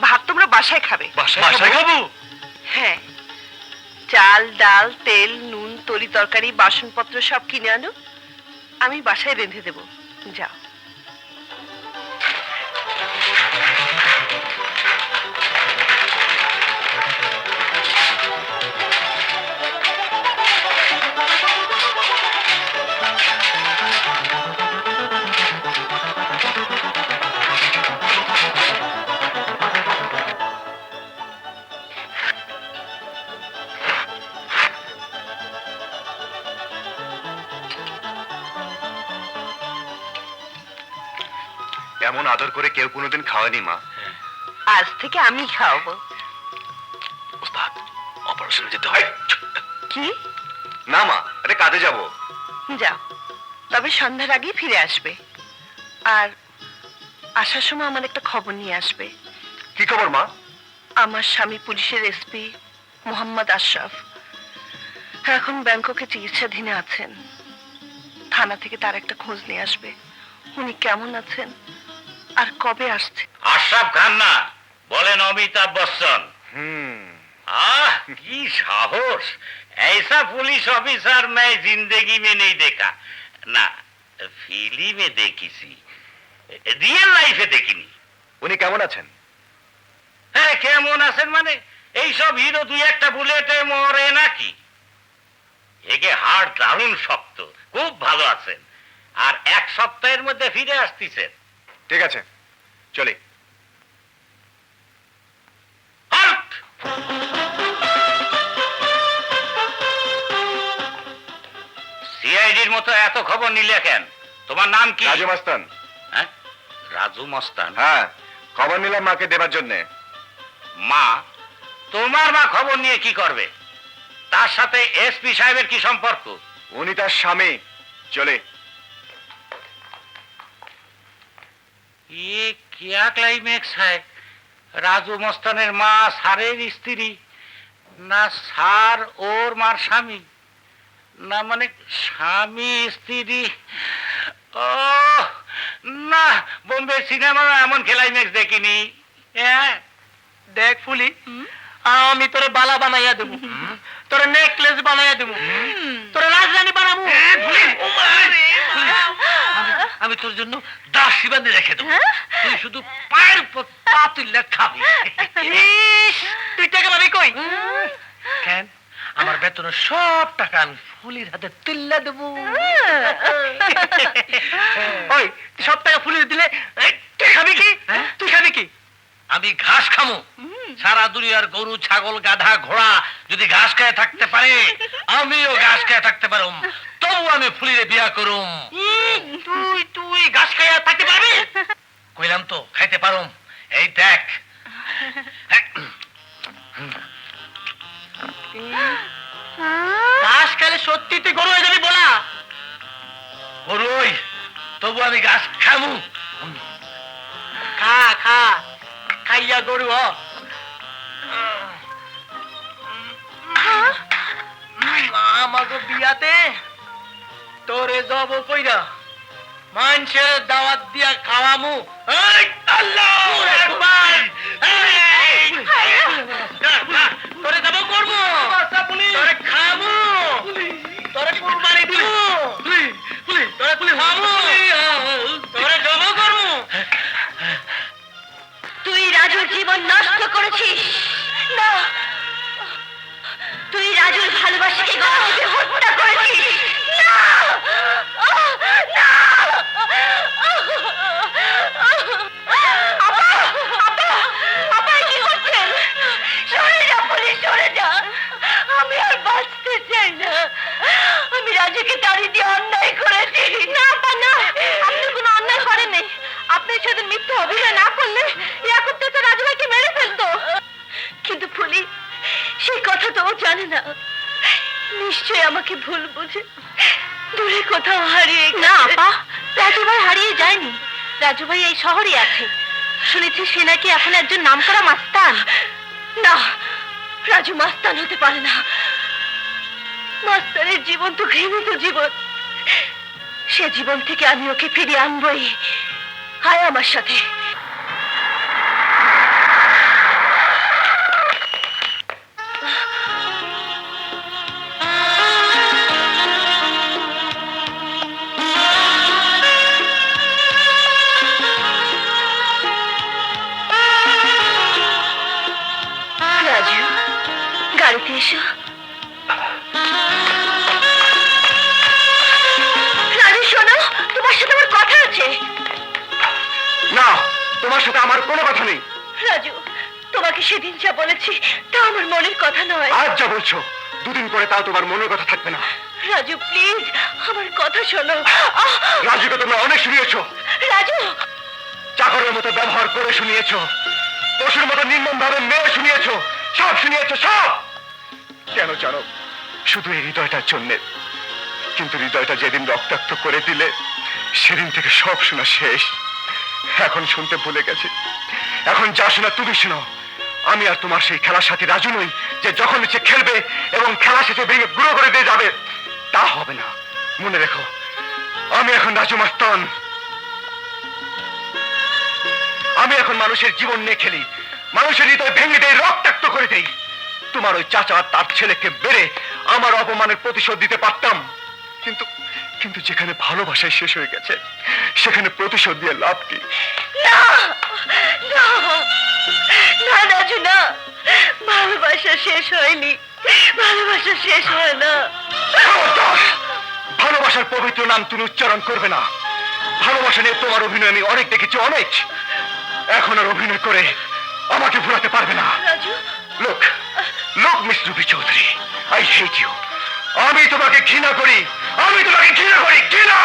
ভাত তোমরা বাসায় খাবে। বাসায় খাবো? হ্যাঁ, চাল, ডাল, তেল, নুন, তরি তরকারি, বাসনপত্র সব কিনে আনো, আমি বাসায় রেঁধে দেবো। যাও। এমন আদর করে কেউ কোনোদিন খাওয়ানি মা। আজ থেকে আমি খাওয়াবো। ওস্তাদ, অপারেশনে যেতে হয়। কি? না মা, আরে কাজে যাব। যাও, তবে সন্ধ্যার আগেই ফিরে আসবে। আর আসার সময় আমার একটা খবর নিয়ে আসবে। কি খবর মা? আমার স্বামী পুলিশের এসপি মোহাম্মদ আশরাফ এখন ব্যাংককে চিকিৎসাধীনে আছেন। থানা থেকে তার একটা খোঁজ নিয়ে আসবে, উনি কেমন আছেন আর কবে আসছে। আশরাফ খান না, বলেন অমিতাভ বচ্চন। হুম। आह की साहस, ऐसा पुलिस ऑफिसर मैं जिंदगी में नहीं देखा ना, फिल्मे देखी सी, रियल लाइफे देखिनी। উনি কেমন আছেন? হ্যাঁ, কেমন আছেন মানে এইসব হিরো দুই একটা বুলেটে মরে নাকি? একে হাড় দারুণ শক্ত, খুব ভালো আছেন। আর এক সপ্তাহের মধ্যে ফিরে আসতেছেন। ঠিক আছে, চলি। halt! সিআইডির মতো এত খবর নিলে কেন? তোমার নাম কি? রাজু মাস্তান। হ্যাঁ, রাজু মস্তান। হ্যাঁ, খবর নিলাম মাকে দেবার জন্যে। মা? তোমার মা খবর নিয়ে কি করবে? তার সাথে এসপি সাহেবের কি সম্পর্ক? উনি তার স্বামী। চলে। ये क्या क्लाइमैक्स है? রাজু মস্তানের মা সারের স্ত্রী, না সার ওর মার স্বামী, না মানে স্বামী স্ত্রী। ও না, বোম্বে সিনেমা এমন ক্লাইম্যাক্স দেখিনি। হ্যাঁ, দেখ ফুলি, আমি তোরে বালা বানাইয়া দেবো, তোরে নেকলেস বানাইয়া দেবো, তোরে রাজরানী বানাবো। আমি তোর জন্য দাসী বাঁধে রেখে দেবো, তুই শুধু পায়ের উপর পা তুললে খাবি। ইস, তুই টাকা পাবি কই? কেন? আমার বেতনের সব টাকা আমি ফুলির হাতে তুললে দেবো। ওই সব টাকা ফুলি দিলে তুই খাবি কি? তুই খাবি কি? আমি ঘাস খামো। সারা দুনিয়ার গরু, ছাগল, গাধা, ঘোড়া যদি ঘাস খায় থাকতে পারে, আমিও ঘাস খায় থাকতে পারুম। তবু আমি ফুলিরে বিয়া করুম। তুই তুই ঘাস খাইয়া থাকতে পারবি? কইলাম তো খাইতে পারুম। এই দেখ, ঘাস খাইলে সত্যি তুই গরু হয়ে যাবি বলা? গরুই, তবু আমি ঘাস খামু। খা খা, খাইয়া গরু হ। আমাকে বিয়াতে তোরে যাব কইরা মানুষের দাওয়াত দিয়া খাওয়ামু। এই আল্লাহু আকবার! তোরে যাব করবো, তোরে খাবো, তোরে কুরবানি দিব, তোরে খাবো, তোরে যাব করবো। তুই রাজুর জীবন নষ্ট করেছিস। না, তুই রাজুর ভালোবাসাকে গলাতে হত্যা করেছিস। না! না! আপা! আপা! আপা, কি করছেন? সরে যা পুলিশ, সরে যা। আমি আর বাঁচতে চাই না। আমি রাজুকে তাড়ি দিয়ে অন্যায় করেছি। না আপা, না, আপনি কোনো অন্যায় করেননি। জানে না, নিশ্চয় আমাকে ভুল বুঝে দূরে কোথাও হারিয়ে না। আপা, রাজু ভাই হারিয়ে যায়নি, রাজু ভাই এই শহরে আছে। শুনেছি সে নাকি এখন একজন নামকরা মাস্তান। না, রাজু মাস্তান হতে পারে না। মাস্তানের জীবন তো ঘৃণিত জীবন। সে জীবন থেকে আমি ওকে ফিরিয়ে আনবই। আয় আমার সাথে। রাজু, গাড়িতে এসো। রাজু শোনো, তোমার সাথে আমার কথা আছে। না, তোমার সাথে আমার কোনো কথা নেই। রাজু, তোমাকে সেদিন যা বলেছি তা আমার মনের কথা নয়। আজ যা বলছো, দুদিন পরে তাও তোমার মনের কথা থাকবে না। রাজু প্লিজ, আমার কথা শোনো। রাজুকে তোমরা অনেক শুনিয়েছো। রাজু, চাকরের মতো ব্যবহার করে শুনিয়েছো, পশুর মতো নির্মম ভাবে মেয়ে শুনিয়েছো, সব শুনিয়েছো সব। কেন জানো? শুধু এই হৃদয়টার জন্যে। কিন্তু হৃদয়টা যেদিন রক্তাক্ত করে দিলে সেদিন থেকে সব শোনা শেষ। এখন শুনতে ভুলে গেছি। এখন যা শোনা তুমি শোনো। আমি আর তোমার সেই খেলার সাথী রাজু নই যে যখন ইচ্ছে খেলবে এবং খেলা শেষে ভেঙে গুঁড়ো করে দিয়ে যাবে। তা হবে না, মনে রেখো। আমি এখন রাজু মাস্তান। আমি এখন মানুষের জীবন নিয়ে খেলি, মানুষের হৃদয় ভেঙে দেই, রক্তাক্ত করে দেই। তোমার ওই চাচা আর তার ছেলেকে বেড়ে আমার অপমানের প্রতিশোধ দিতে পারতাম, কিন্তু কিন্তু যেখানে ভালোবাসায় শেষ হয়ে গেছে সেখানে প্রতিশোধ দিয়ে লাভ কি? না না না রাজু, না। ভালোবাসা শেষ হয়নি, ভালোবাসা শেষ হয় না। খবরদার! ভালোবাসার পবিত্র নাম তুমি উচ্চারণ করবে না। ভালোবাসা নিয়ে তোমার অভিনয় আমি অনেক দেখেছি, অনেক। এখন আর অভিনয় করে আমাকে ভুলাতে পারবে না। রাজু, লোক লোক miss Ruby Chowdhury, I hate you. আমি তোমাকে ঘৃণা করি, আমি তোমাকে ঘৃণা করি, ঘৃণা।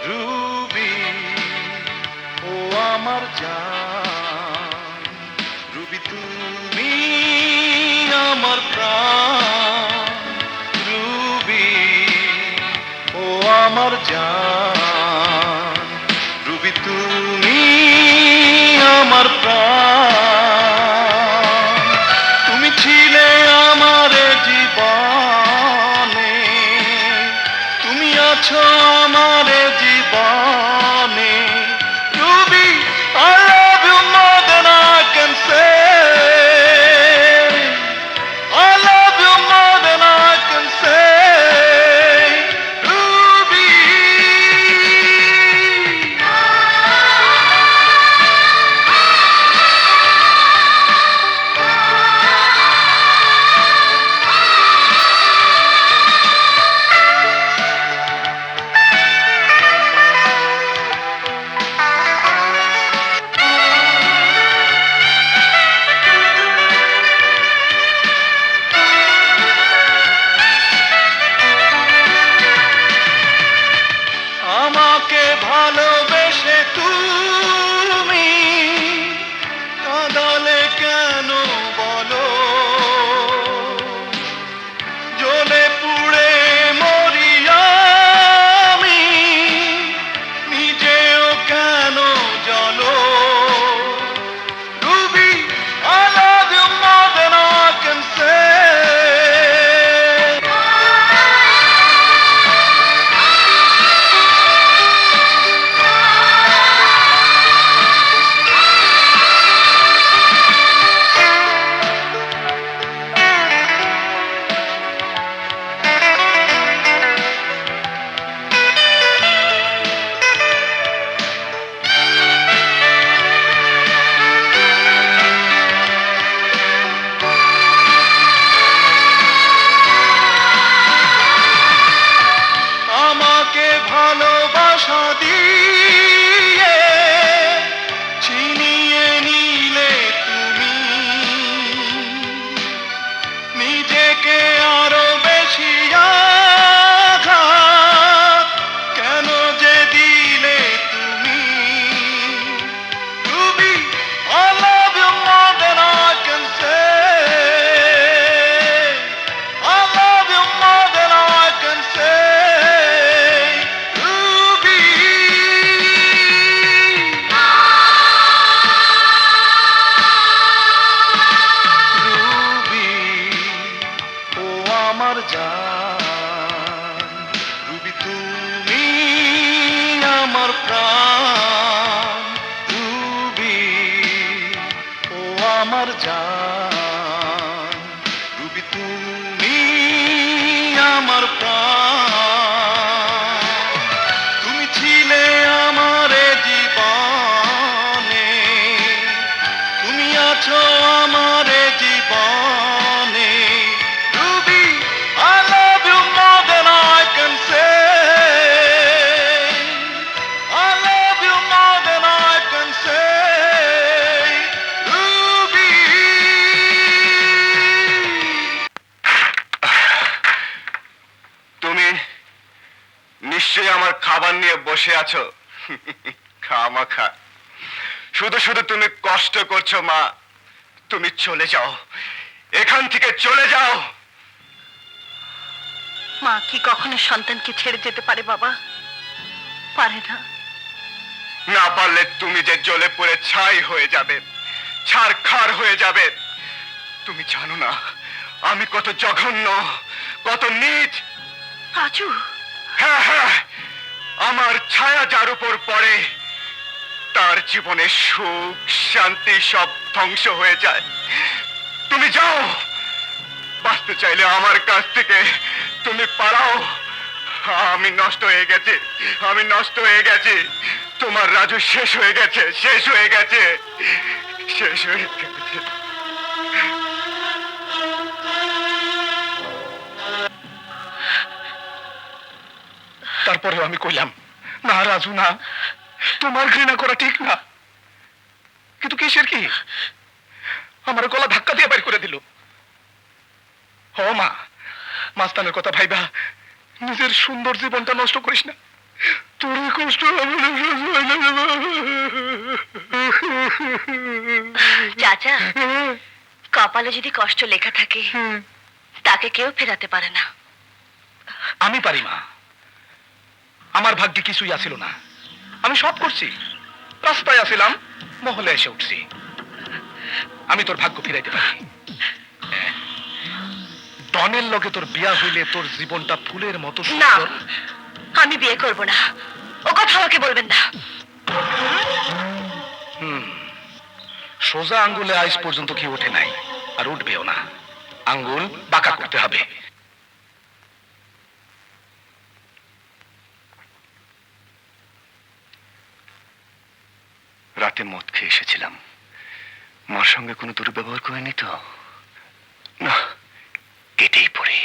রুবি ও আমার জান, রুবি তুমি আমার প্রাণ, রুবি ও আমার জান, রুবি তুমি আমার প্রাণ, তুমি ছিলে আমার জীবনে, তুমি আছো আমার জীবনে, Ruby I love you more than I can say, I love you more than I can say, Ruby. করেছি আঘাত, কেন যে দিলে তুমি? Ruby, I love you more than I can say. I love you more than I can say. Ruby. Ruby, ও আমার জান, Ruby তুমি আমার প্রাণ, রুবি, ও আমার জান, রুবি তুমি আমার প্রাণ, তুমি ছিলে আমার জীবনে, তুমি আছো আমার জীবনে। Ruby, I love you more than I can say. I love you more than I can say. Ruby. তুমি নিশ্চয়ই আমার খাবার নিয়ে বসে আছো খামাখা। শুধু শুধু তুমি কষ্ট করছো মা। তুমি চলে যাও, এখান থেকে চলে যাও। মা কি কখনো সন্তানকে ছেড়ে যেতে পারে বাবা? পারে না। না পারলে তুমি যে জ্বলে পুড়ে ছাই হয়ে যাবে, ছারখার হয়ে যাবে। তুমি জানো না আমি কত জঘন্য, কত নীচ। রাজু, হ্যাঁ হ্যাঁ, আমার ছায়া যার উপর পড়ে তার জীবনে সুখ শান্তি সব ধ্বংস হয়ে যায়। তুমি যাও, বাঁচতে চাইলে আমার কাছ থেকে তুমি পালাও। আমি নষ্ট হয়ে গেছি, আমি নষ্ট হয়ে গেছি। তোমার রাজু শেষ হয়ে গেছে, শেষ হয়ে গেছে, শেষ হয়ে গেছে। তারপরেও আমি কইলাম না রাজু, না, তোমার ঘৃণা করা ঠিক না। কিন্তু কিসের কি? আমার গলা ধাক্কা দিয়ে বের করে দিল। হ মা, মাস্তানের কথা ভাইবা নিজের সুন্দর জীবনটা নষ্ট করিস না। তোর এই কষ্ট চাচা, কপালে যদি কষ্ট লেখা থাকে তাকে কেউ ফেরাতে পারে না। আমি পারি মা, আমার ভাগ্যে কিছুই আসিল না। আমি সব করছি, রাস্তায় আসিলাম, মহলে এসে উঠছি। আমি তোর ভাগ্য ফিরাইতে পারি। ডনের লগে তোর বিয়া হইলে তোর জীবনটা ফুলের মতো না, সুন্দর। আমি বিয়ে করব না। ও কথা আমাকে বলবেন না। সোজা আঙ্গুলে আজ পর্যন্ত কি ওঠে নাই, আর উঠবেও না। আঙ্গুল বাঁকা করতে হবে। রাতে মদ খেয়ে এসেছিলাম, মার সঙ্গে কোনো দুর্ব্যবহার করিনি তো? না, কেটেই পড়ি।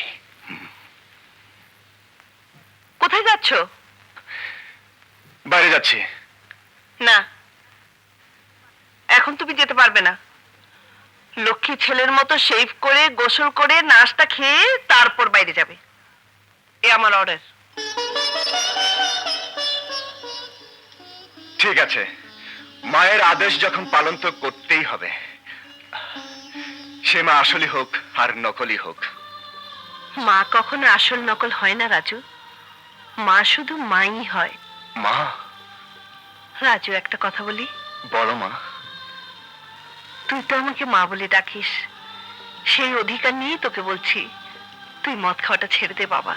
কোথায় যাচ্ছ? বাইরে যাচ্ছি। না, এখন তুমি যেতে পারবে না। লক্ষ্মী ছেলের মতো শেভ করে গোসল করে নাস্তা খেয়ে তারপর বাইরে যাবে। এ আমার অর্ডার। ঠিক আছে, মায়ের আদেশ যখন পালন তো করতেই হবে। সে মা আসলই হোক আর নকলই হোক। মা কখনো আসল নকল হয় না রাজু। মা শুধু মাই হয়। মা? রাজু, একটা কথা বলি। বলো মা। তুই তো আমাকে মা বলে ডাকিস, সেই অধিকার নিয়েই তোকে বলছি, তুই মদ খাওয়াটা ছেড়ে দে বাবা।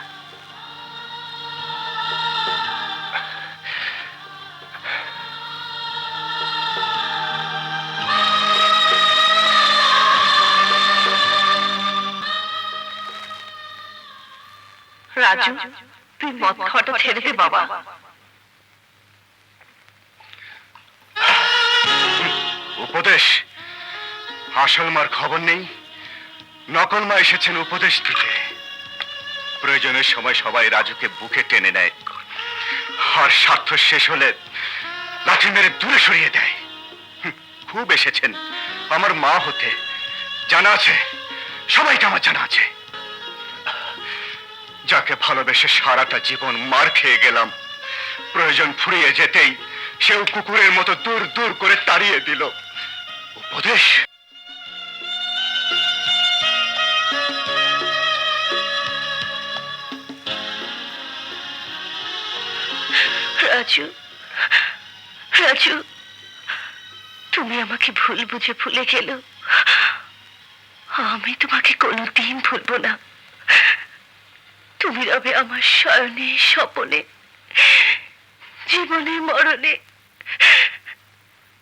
রাজু, তুই মদ খাওয়াটা ছেড়ে দে বাবা। উপদেশ? আসল মার খবর নেই, নকল মা এসেছেন উপদেশ দিতে। প্রয়োজনের সময় সবাই রাজুকে বুকে টেনে নেয়, আর স্বার্থ শেষ হলে লাঠি মেরে দূরে সরিয়ে দেয়। খুব এসেছেন আমার মা হতে, জানা আছে, সবাইকে আমার জানা আছে। যাকে ভালোবেসে সারাটা জীবন মার খেয়ে গেলাম, প্রয়োজন ফুরিয়ে যেতেই সেও কুকুরের মতো দূর দূর করে তাড়িয়ে দিল। উপদেশ? রাজু, রাজু, তুমি আমাকে ভুল বুঝে ভুলে গেল, আমি তোমাকে কোনোদিন ভুলবো না। তুমি রবে আমার শয়নে স্বপনে, জীবনে মরণে।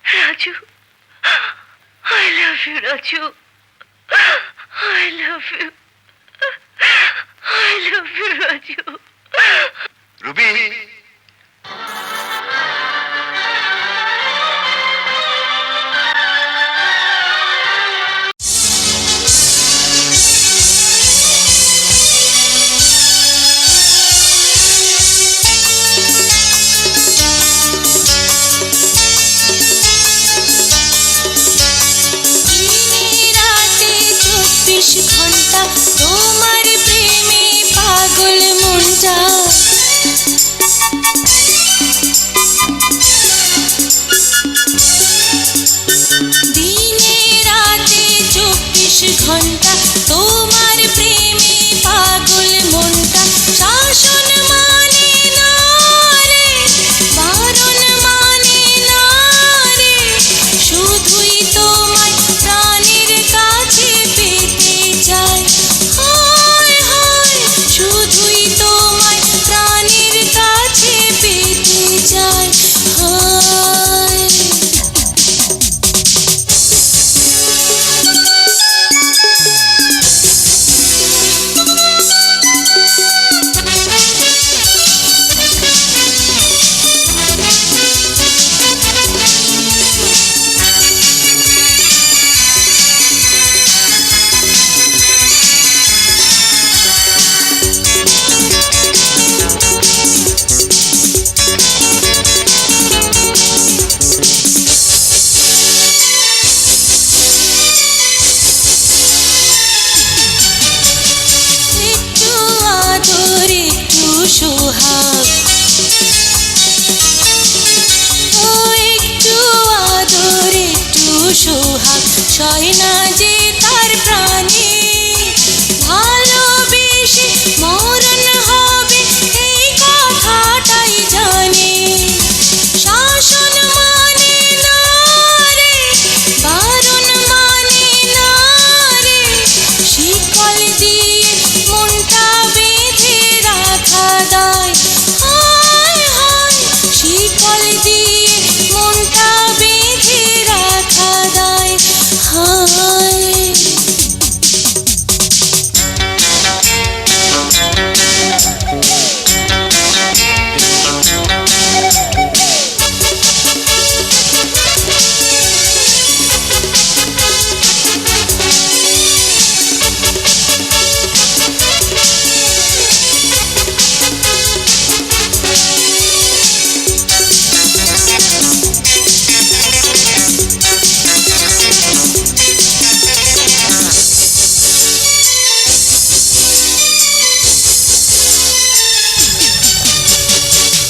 Raju, I love you Raju, I love you, I love you Raju. Ruby, দিনে রাতে 24 ঘন্টা তোমার প্রেমে পাগল মনটা। দিনে রাতে 24 ঘন্টা তোমার প্রেমে পাগল মনটা। শাসন মানে না রে, বারণ মানে না রে, শুধুই তোমায় প্রাণের কাছে পেতে চাই। হায় হায়, শুধুই তোমায় প্রাণের কাছে পেতে চাই। হায় একটু আদর একটু সোহাগ, ও একটু আদর একটু সোহাগ, সয় না যে তার প্রাণে। ভালোবেসে মরণ হবে এই কথাটাই জানে। শাসন মানে না রে, বারণ মানে না রে, শিকল দিয়ে মনটা বেঁধে রাখা দায়। হায় হায়, শিকল দিয়ে মনটা বেঁধে রাখা দায়। হায়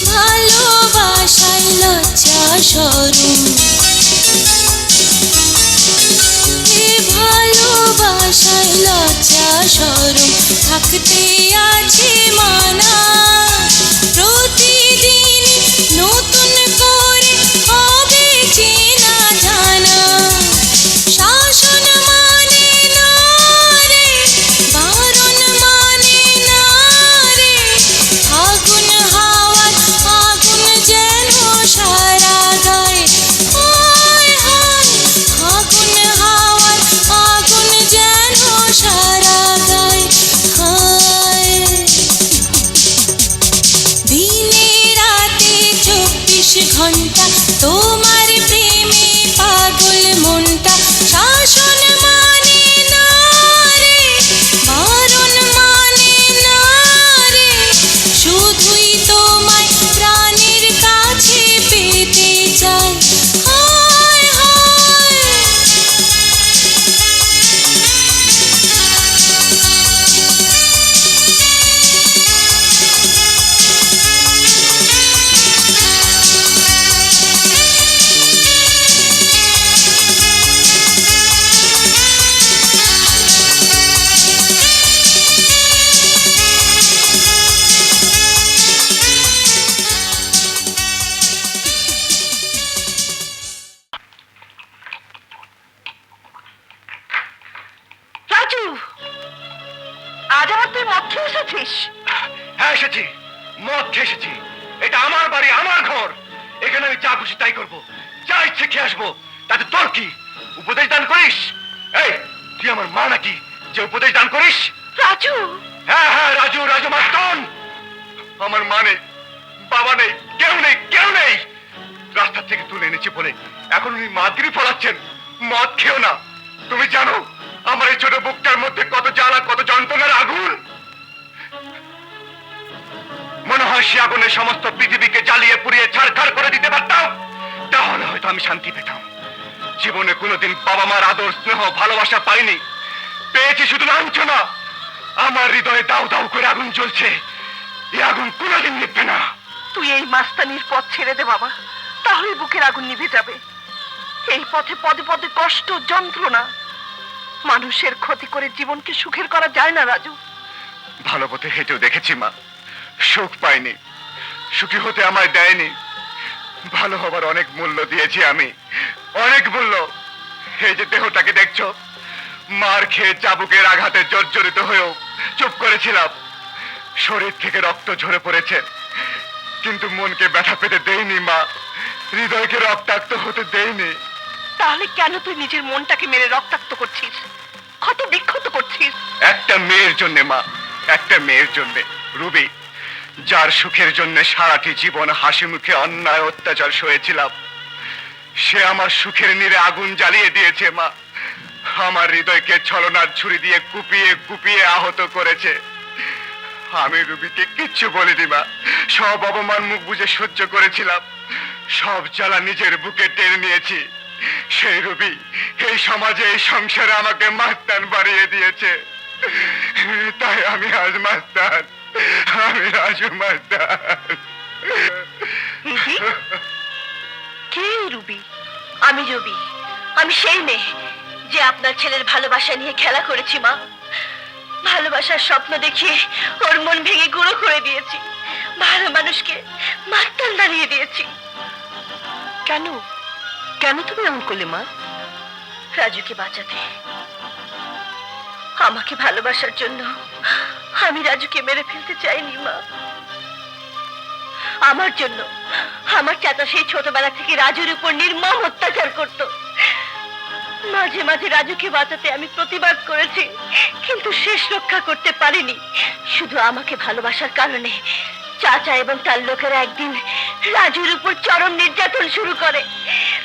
ভালোবাসায় লজ্জা শরম, এ ভালোবাসায় লজ্জা শরম থাকতে আছে মানা। প্রতিদিন নতুন করে হবে চেনা জানা। শাসন মানে না রে, বারণ মানে না রে, আগুন হাওয়ার আগুন যেন সারা গায়ে। হায় হায়, আগুন হাওয়ার আগুন যেন সারা গায়ে। হায় আজ আবার তুই মদ খেয়ে এসেছিস? হ্যাঁ এসেছি, মদ খেয়ে এসেছি। এটা আমার বাড়ি, আমার ঘর। এখানে আমি যা খুশি তাই করবো, যা ইচ্ছে খেয়ে আসবো। তাতে তোর কি? উপদেশ দান করিস? এই তুই আমার মা নাকি যে উপদেশ দান করিস? রাজু, হ্যাঁ হ্যাঁ, রাজু, রাজু মাস্তান। আমার মা নেই, বাবা নেই, কেউ নেই, কেউ নেই। রাস্তা থেকে তুলে এনেছি বলে এখন উনি মাতৃ ফলাচ্ছেন। মদ খেও না। তুমি জানো আমার এই ছোট বুকটার মধ্যে কত জ্বালা, কত যন্ত্রণার আগুন। মনে হয় সে আগুনে সমস্ত পৃথিবীকে জ্বালিয়ে পুড়িয়ে ছাড়খাড় করে দিতে পারতাম, তাহলে হয়তো আমি শান্তি পেতাম। জীবনে কোনোদিন বাবা মার আদর, স্নেহ, ভালোবাসা পাইনি। পেয়েছি শুধু লাঞ্ছনা। আমার হৃদয়ে দাউ দাউ করে আগুন জ্বলছে। এই আগুন কোনোদিন নিভবে না। তুই এই মাস্তানির পথ ছেড়ে দে বাবা, তাহলে বুকের আগুন নিভে যাবে। এই পথে পদে পদে কষ্ট, যন্ত্রণা। মানুষের ক্ষতি করে জীবনকে সুখের করা যায় না রাজু। ভালো পথে হেঁটেও দেখেছি মা, সুখ পাইনি। সুখী হতে আমায় দেয়নি। ভালো হবার অনেক মূল্য দিয়েছি আমি, অনেক মূল্য। এই যে দেহটাকে দেখছো, মার খেয়ে চাবুকের আঘাতে জর্জরিত হয়েও চুপ করেছিলাম। শরীর থেকে রক্ত ঝরে পড়েছে, কিন্তু মনকে ব্যথা পেতে দেইনি মা, হৃদয়কে রক্তাক্ত হতে দেইনি। তাহলে কেন তুই নিজের মনটাকে মেরে রক্তাক্ত করছিস, ক্ষত বিক্ষত করছিস? একটা মেয়ের জন্যে মা, একটা মেয়ের জন্যে, রুবি, যার সুখের জন্য সারাটি জীবন হাসি মুখে অন্যায় অত্যাচার সয়েছিলাম। সে আমার সুখের নীড়ে আগুন জ্বালিয়ে দিয়েছে মা। আমার হৃদয়কে ছলনার ছুরি দিয়ে কুপিয়ে কুপিয়ে আহত করেছে। আমি রুবিকে কিচ্ছু বলিনি মা, সব অপমান মুখ বুজে সহ্য করেছিলাম। সব জ্বালা নিজের বুকে টেনে নিয়েছি। সেই রুবি এই সমাজে, এই সংসারে আমাকে মাস্তান বাড়িয়ে দিয়েছে। তাই আমি আজ মাস্তান, আমি রাজু মাস্তান। রুবি? কে রুবি? আমি রুবি, আমি সেই মেয়ে যে আপনার ছেলের ভালোবাসা নিয়ে খেলা করেছি মা। ভালোবাসার স্বপ্ন দেখিয়ে ওর মন ভেঙে গুঁড়ো করে দিয়েছি। ভালো মানুষকে মাস্তান বানিয়ে দিয়েছি। কেন কেন তুমি এমন করলে মা? রাজুকে বাঁচাতে, আমাকে ভালোবাসার জন্য আমি রাজুকে মেরে ফেলতে চাইনি মা। আমার জন্য আমার চাচা সেই ছোটবেলা থেকে রাজুর উপর নির্মম অত্যাচার করত। মাঝে মাঝে রাজুকে বাঁচাতে আমি প্রতিবাদ করেছি, কিন্তু শেষ রক্ষা করতে পারিনি। শুধু আমাকে ভালোবাসার কারণে চাচা এবং তার লোকেরা একদিন রাজুর উপর চরম নির্যাতন শুরু করে,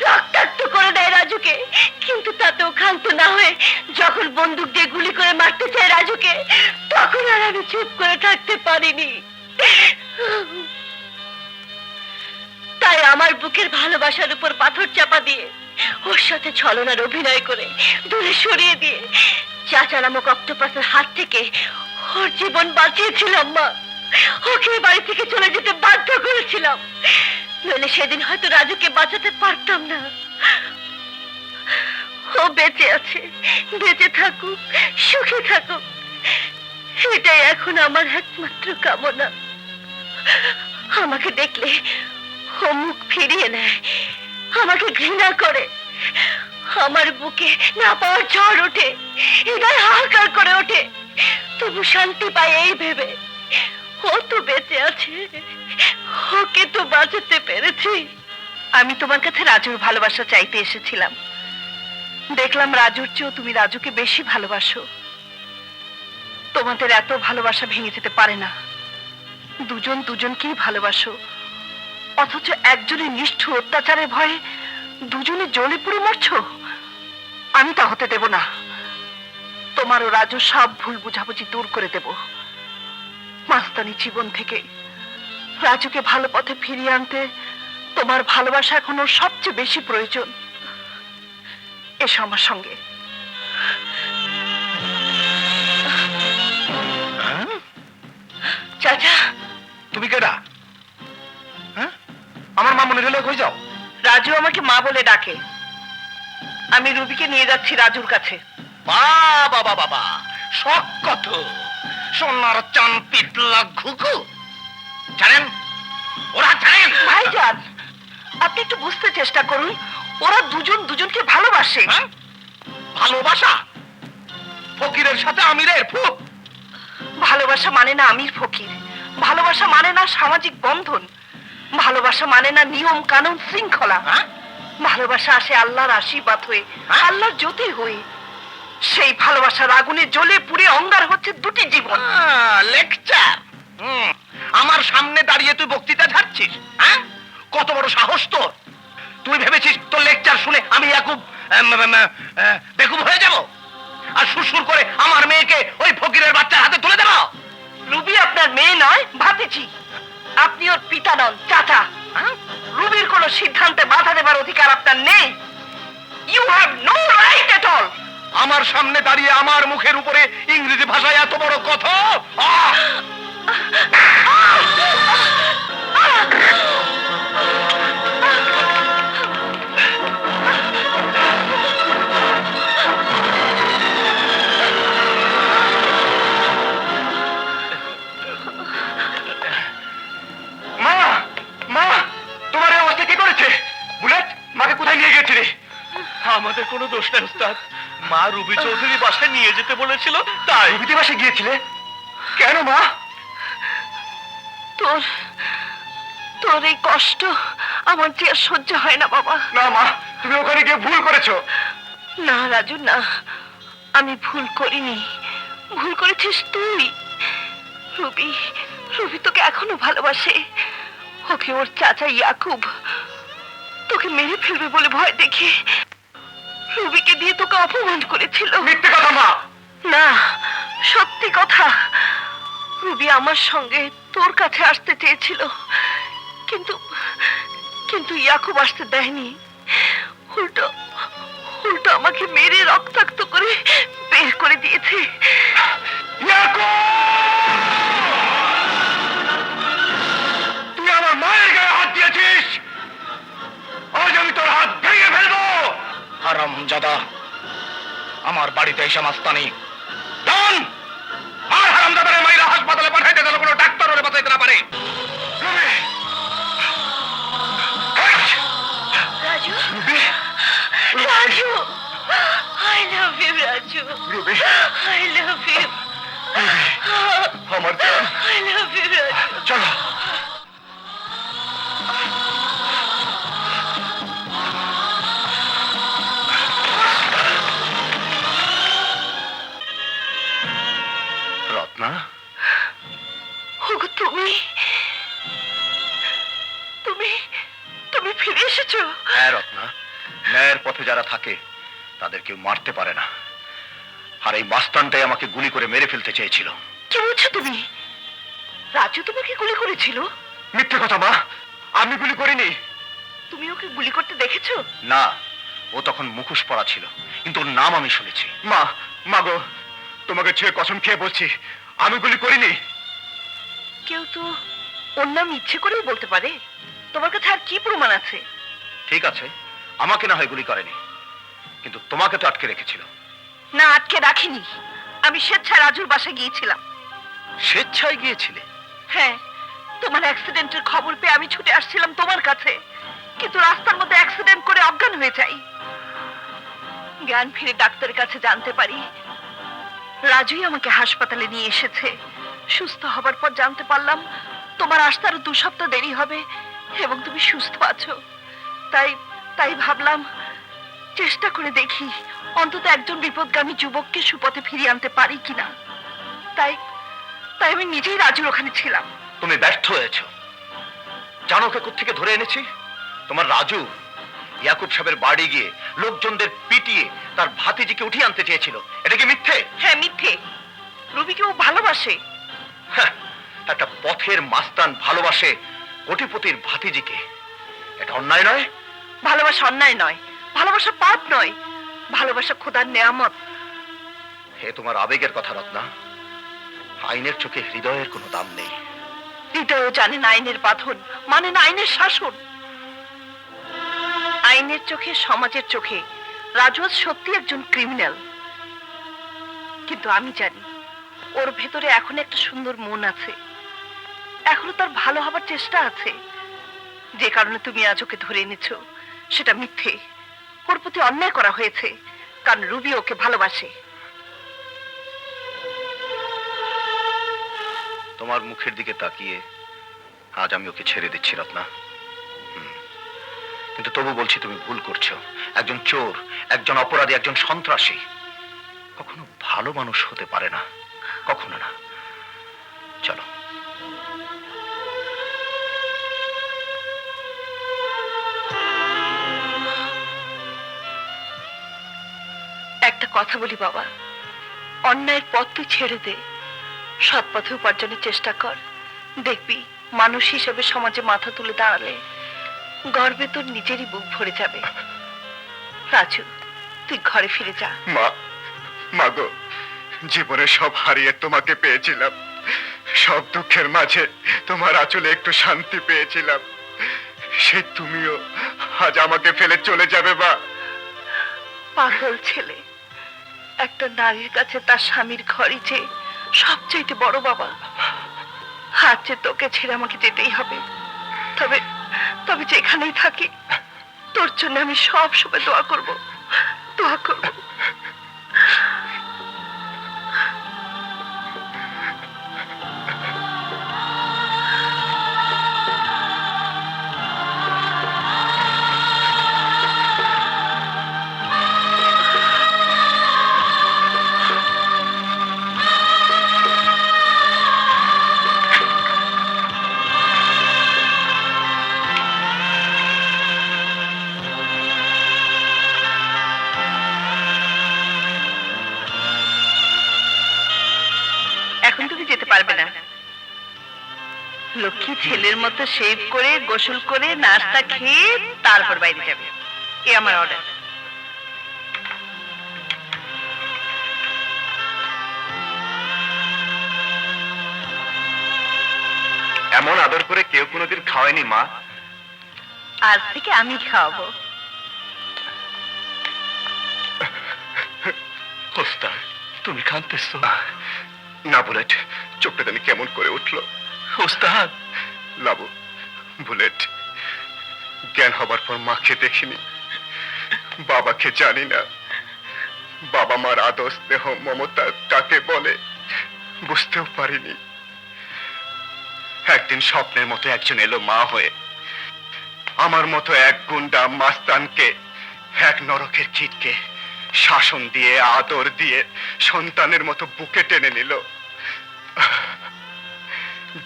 রক্তাক্ত করে দেয় রাজুকে। কিন্তু তাতেও ক্ষান্ত না হয়ে যখন বন্দুক দিয়ে গুলি করে মারতে চায় রাজুকে, তখন আর আমি চুপ করে থাকতে পারিনি। তাই আমার বুকের ভালোবাসার উপর পাথর চাপা দিয়ে, ওর সাথে ছলনার অভিনয় করে দূরে সরিয়ে দিয়ে চাচা নামক অক্টোপাসের হাত থেকে ওর জীবন বাঁচিয়েছিলাম মা। ওকে বাড়ি থেকে চলে যেতে বাধ্য করেছিলাম, নইলে সেদিন হয়তো রাজুকে বাঁচাতে পারতাম না। ও বেঁচে আছে, বেঁচে থাকুক, সুখে থাকুক, এটাই এখন আমার একমাত্র কামনা। আমাকে দেখলে ও মুখ ফিরিয়ে নেয়, আমাকে ঘৃণা করে। আমার বুকে না পাওয়ার ঝড় ওঠে, হৃদয় হাহাকার করে ওঠে, তবু শান্তি পায় এই ভেবে ও তো বেঁচে আছে, ওকে তো বাঁচাতে পেরেছি। আমি তোমার কাছে রাজুর ভালোবাসা চাইতে এসেছিলাম। দেখলাম রাজুর চেয়েও তুমি রাজুকে বেশি ভালোবাসো। তোমাদের এত ভালোবাসা ভেঙে যেতে পারে না। দুজন দুজনকেই ভালোবাসো, অথচ একজনের নিষ্ঠুর অত্যাচারের ভয়ে দুজনে জ্বলে পুড়ে মরছো। আমি তা হতে দেব না। তোমার ও রাজু সব ভুল বুঝাবুঝি দূর করে দেব। মাস্তানি জীবন থেকে রাজুকে ভালো পথে ফিরিয়ে আনতে তোমার ভালোবাসা এখন ওর সবচেয়ে বেশি প্রয়োজন। এসো আমার সঙ্গে। চাচা, তুমি কেডা? হ্যাঁ, আমার মা মনে হলে কই যাও? রাজু আমাকে মা বলে ডাকে। আমি রুবিকে নিয়ে যাচ্ছি রাজুর কাছে। বাবা বাবা বাবা, শখ কত! সোনার চান পিতলা ঘুঘু জানেন, ওরা জানেন। ভাইজান, আপনি একটু বুঝতে চেষ্টা করুন, ওরা দুজন দুজনকে ভালোবাসে। হ্যাঁ? ভালোবাসা? ফকিরের সাথে আমিরের ফুপ? ভালোবাসা মানে না আমির ফকির, ভালোবাসা মানে না সামাজিক বন্ধন, ভালোবাসা মানে না নিয়ম কানুন শৃঙ্খলা। ভালোবাসা আসে আল্লাহর আশীর্বাদ হয়ে, আল্লাহর জ্যোতি হয়ে। সেই ভালোবাসার আগুনে জ্বলে পুড়ে অঙ্গার হচ্ছে দুটি জীবন। লেকচার! আমার সামনে দাঁড়িয়ে তুই বক্তৃতা ঝাড়ছিস? হ্যাঁ, কত বড় সাহস তোর! তুই ভেবেছিস তোর লেকচার শুনে আমি বেকুব হয়ে যাব আর সুরসুর করে আমার মেয়েকে ওই ফকিরের বাচ্চার হাতে তুলে দেব? রুবি আপনার মেয়ে নয়, ভাতিজি। আপনি ওর পিতা নন, চাচা। রুবির কোনো সিদ্ধান্তে বাধা দেবার অধিকার আপনার নেই। You have no right at all. আমার সামনে দাঁড়িয়ে আমার মুখের উপরে ইংরেজি ভাষায় এত বড় কথা! মা, মা, তোমার এই অবস্থা কি করেছে? বুলেট, মাকে কোথায় নিয়ে গেছিলে? আমাদের কোনো দোষ নেই উস্তাদ, মা রুবি চৌধুরী বাসায় নিয়ে যেতে বলেছিল, তাই। রুবিতে বাসে গিয়েছিলে কেন মা? তোর তোর এই কষ্ট আমার যে আর সহ্য হয় না বাবা। না মা, তুমি ওখানে গিয়ে ভুল করেছো। না রাজু, না, আমি ভুল করিনি। ভুল করেছিস তুই। রুবি রুবি তোকে এখনো ভালোবাসে। ওকে ওর চাচা ইয়াকুব তোকে মেরে ফেলবে বলে ভয় দেখে রুবিকে দিয়ে তোকে অপমান করেছিল। মিথ্যে কথা মা। না, সত্যি কথা। রুবি আমার সঙ্গে তোর কাছে আসতে চেয়েছিল, কিন্তু কিন্তু ইয়াকুব আসতে দেয়নি। উল্টো উল্টো আমাকে মেরে রক্তাক্ত করে বের করে দিয়েছে। তুই আমার মায়ের গায়ে হাত দিয়েছিস, আজ আমি তোর হাত ভেঙে ফেলবো। হারামজাদা, আমার বাড়িতে এসে মাস্তানি ডন! আর হারামজাদারে মাইরা হাসপাতালে পাঠাইতে গেল কোনো ডাক্তার ওরে বাঁচাইতে না পারে। Raju, Raju, I love you, Raju. Ruby, I love you, আমার জান, I love you, রাজু। চলো। রত্না, ওগো, তুমি তুমি তুমি ফিরে এসেছো। হ্যাঁ রত্না, ন্যায়ের পথে যারা থাকে তাদের কেউ মারতে পারে না। আর এই মাস্তানটাই আমাকে গুলি করে মেরে ফেলতে চেয়েছিল। কি বলছো তুমি? রাজু তোমাকে গুলি করেছিল? মিথ্যে কথা মা, আমি গুলি করিনি। তুমি ওকে গুলি করতে দেখেছো? না, ও তখন মুখোশ পরা ছিল, কিন্তু ওর নাম আমি শুনেছি। মা, মাগো, তোমাকে ছুঁয়ে কসম খেয়ে বলছি আমি গুলি করিনি। কেউ তো ওর নাম ইচ্ছে করেও বলতে পারে। তোমার কাছে আর কি প্রমাণ আছে? ঠিক আছে, আমাকে না হয় গুলি করেনি, কিন্তু তোমাকে তো আটকে রেখেছিল। না, আটকে রাখিনি। আমি স্বেচ্ছায় রাজুর বাসায় গিয়েছিলাম। স্বেচ্ছায় গিয়েছিলে? হ্যাঁ, তোমার অ্যাক্সিডেন্টের খবর পেয়ে আমি ছুটে আসছিলাম তোমার কাছে, কিন্তু রাস্তার মধ্যে অ্যাক্সিডেন্ট করে অজ্ঞান হয়ে যাই। জ্ঞান ফিরে ডাক্তারের কাছে জানতে পারি রাজুই আমাকে হাসপাতালে নিয়ে এসেছে। সুস্থ হবার পর জানতে পারলাম তোমার আসতে আরো 2 সপ্তাহ দেরি হবে এবং তুমি সুস্থ আছো। তাই তাই ভাবলাম চেষ্টা করে দেখি অন্তত একজন বিপদগামী যুবককে সুপথে ফিরিয়ে আনতে পারি কিনা। তাই তাই আমি নিজেই রাজুর ওখানে ছিলাম। তুমি ব্যর্থ হয়েছো। জানো কে কোত্থেকে ধরে এনেছি? তোমার রাজু ইয়াকুব সাহেবের বাড়ি গিয়ে লোকজনদের পিটিয়ে তার ভাতিজিকে উঠিয়ে আনতে চেয়েছিল। এটা কি মিথ্যে? হ্যাঁ, মিথ্যে। রুবিকে ও ভালোবাসে। হ্যাঁ, একটা পথের মাস্তান ভালোবাসে কোটিপতির ভাতিজিকে। এটা অন্যায় নয়? ভালোবাসা অন্যায় নয়, ভালোবাসা পাপ নয়, ভালোবাসা খোদার নেয়ামত। হে তোমার আবেগের কথা রত্না, আইনের চোখে হৃদয়ের কোনো দাম নেই। হৃদয়ও জানে না আইনের বাঁধন, মানে না আইনের শাসন। আইনের চোখে, সমাজের চোখে রাজু সত্যি একজন ক্রিমিনাল, কিন্তু আমি জানি ওর ভেতরে এখন একটা সুন্দর মন আছে, এখনো তার ভালো হবার চেষ্টা আছে। যে কারণে তুমি আজ ওকে ধরে এনেছো সেটা মিথ্যে। ওর প্রতি অন্যায় করা হয়েছে, কারণ রুবি ওকে ভালোবাসে। তোমার মুখের দিকে তাকিয়ে আজ আমি ওকে ছেড়ে দিচ্ছি রত্না। কিন্তু তবু বলছি তুমি ভুল করছো। একজন চোর, একজন অপরাধী, একজন সন্ত্রাসী কখনো ভালো মানুষ হতে পারে না, কখনো না। চলো। একটা কথা বলি বাবা, অন্যায়ের পথ তুই ছেড়ে দে, সৎ পথে উপার্জনের চেষ্টা কর। দেখবি মানুষ হিসেবে সমাজে মাথা তুলে দাঁড়ালে গর্বে তোর নিজেরই বুক ভরে যাবে। রাজু, তুই ঘরে ফিরে যা। মা, মাগো, জীবনে সব হারিয়ে তোমাকে পেয়েছিলাম, সব দুঃখের মাঝে তোমার আঁচলে একটু শান্তি পেয়েছিলাম। সে তুমিও আজ আমাকে ফেলে চলে যাবে মা? পাগল ছেলে, একটা নারীর কাছে তার স্বামীর ঘরই যে সবচাইতে বড় বাবা। আজ যে তোকে ছেড়ে আমাকে যেতেই হবে, তবে তবে যেখানেই থাকি তোর জন্য আমি সব সময় দোয়া করব, দোয়া করব। এখন তুমি যেতে পারবে না। লক্ষ্মী ছেলের মতো শেভ করে, গোসল করে, নাস্তা খেয়ে তারপর বাইরে যাবে। এ আমার অর্ডার। এমন আদর করে কেউ কোনোদিন খাওয়ায়নি মা। আজ থেকে আমি খাওয়াবো। ওস্তাদ, তুমি কাঁদতেছো? না বুলেট, চোখটা জানি কেমন করে উঠলো। ওস্তাদ, লাবু, বুলেট, জ্ঞান হবার পর মাকে দেখিনি, বাবাকে জানি না। বাবা মার আদর, স্নেহ, মমতা কাকে বলে বুঝতেও পারিনি। একদিন স্বপ্নের মতো একজন এলো মা হয়ে, আমার মতো এক গুন্ডা মাস্তানকে, এক নরকের কীটকে শাসন দিয়ে, আদর দিয়ে সন্তানের মতো বুকে টেনে নিল।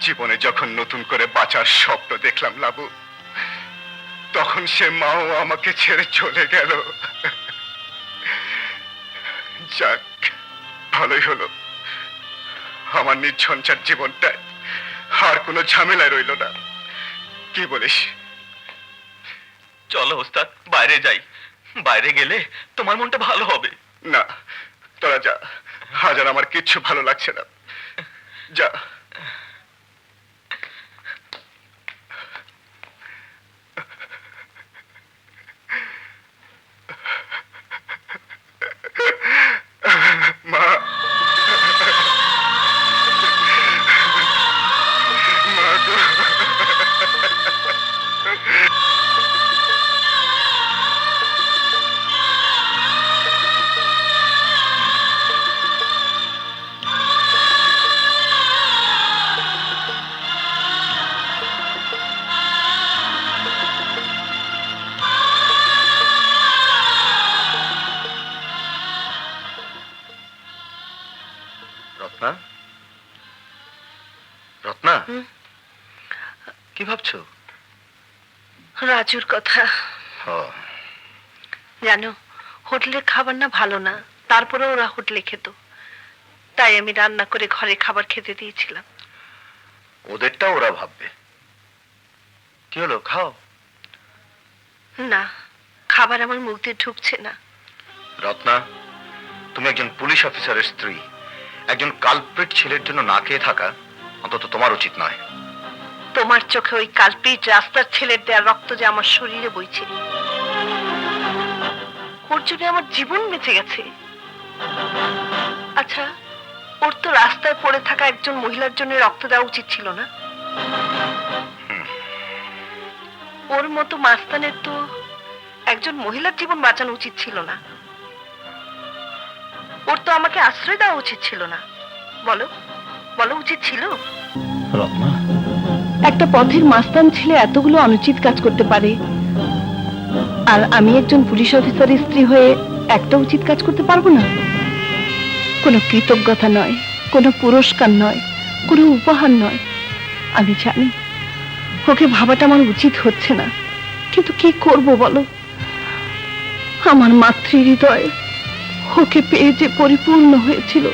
জীবনে যখন নতুন করে বাঁচার স্বপ্ন দেখলাম লাবু, তখন সে মাও আমাকে ছেড়ে চলে গেল। যাক, ভালোই হলো, আমার নির্ঝঞ্ঝাট জীবনটায় আর কোনো ঝামেলায় রইল না। কি বলিস? চলো ওস্তাদ, বাইরে যাই। বাইরে গেলে তোমার মনটা ভালো হবে। না, তোরা যা, আজ আর আমার কিচ্ছু ভালো লাগছে না। যা। মা, মা গো। রত্না, রত্না, কি ভাবছো? রাজুর কথা। ও, জানো, হোটেলের খাবার না ভালো না, তারপরে ওরা হোটেলে খেত, তাই আমি রান্না করে ঘরে খাবার খেতে দিয়েছিলাম। ওদেরটা ওরা ভাববে। কি হলো, খাও। না, খাবার আমার মুখ দিয়ে ঢুকছে না। রত্না, তুমি একজন পুলিশ অফিসারের স্ত্রী, একজন কালপ্রিট ছেলের জন্য না খেয়ে থাকা অন্তত তোমার উচিত নয়। তোমার চোখে ওই কালপ্রিট রাস্তার ছেলের দেয়া রক্ত যে আমার শরীরে বইছে, ওর জন্য আমার জীবন বেঁচে গেছে। আচ্ছা, ওর তো রাস্তায় পড়ে থাকা একজন মহিলার জন্য রক্ত দেওয়া উচিত ছিল না? ওর মতো মাস্তানের তো একজন মহিলার জীবন বাঁচানো উচিত ছিল না? ওর তো আমাকে আশ্রয় দেওয়া উচিত ছিল না? বলো, বলো, উচিত ছিল? রত্না, একটা পথের মাস্তান ছেলে এতগুলো অনুচিত কাজ করতে পারে, আর আমি একজন পুলিশ অফিসারের স্ত্রী হয়ে একটা উচিত কাজ করতে পারবো না? কোনো কৃতজ্ঞতা নয়, কোনো পুরস্কার নয়, কোনো উপহার নয়। আমি জানি ওকে ভাবাটা আমার উচিত হচ্ছে না, কিন্তু কি করব বলো? আমার মাতৃ হৃদয় ওকে পেয়ে যে পরিপূর্ণ হয়েছিল,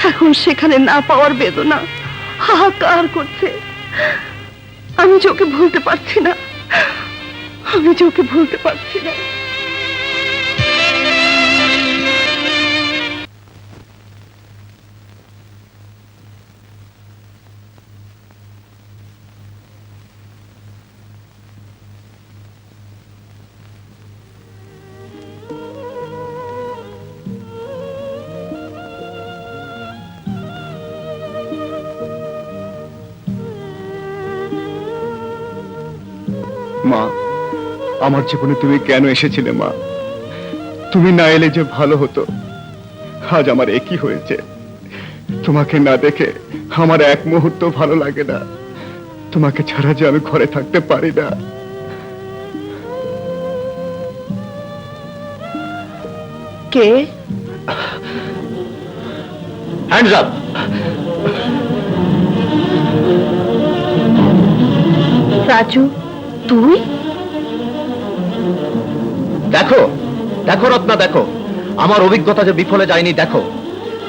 এখন সেখানে না পাওয়ার বেদনা হাহাকার করছে। আমি যে ওকে ভুলতে পারছি না, আমি যে ওকে ভুলতে পারছি না। মা, আমার জীবনে তুমি কেন এসেছিলে মা? তুমি না এলে যে ভালো হতো। আজ আমার একই হয়েছে, তোমাকে না দেখে আমার এক মুহূর্ত ভালো লাগে না। তোমাকে ছাড়া যে আমি ঘরে থাকতে পারি না। কে? Hands up. রাজু, তুই? দেখো দেখো রত্না, দেখো আমার অভিজ্ঞতা যে বিফলে যায়নি। দেখো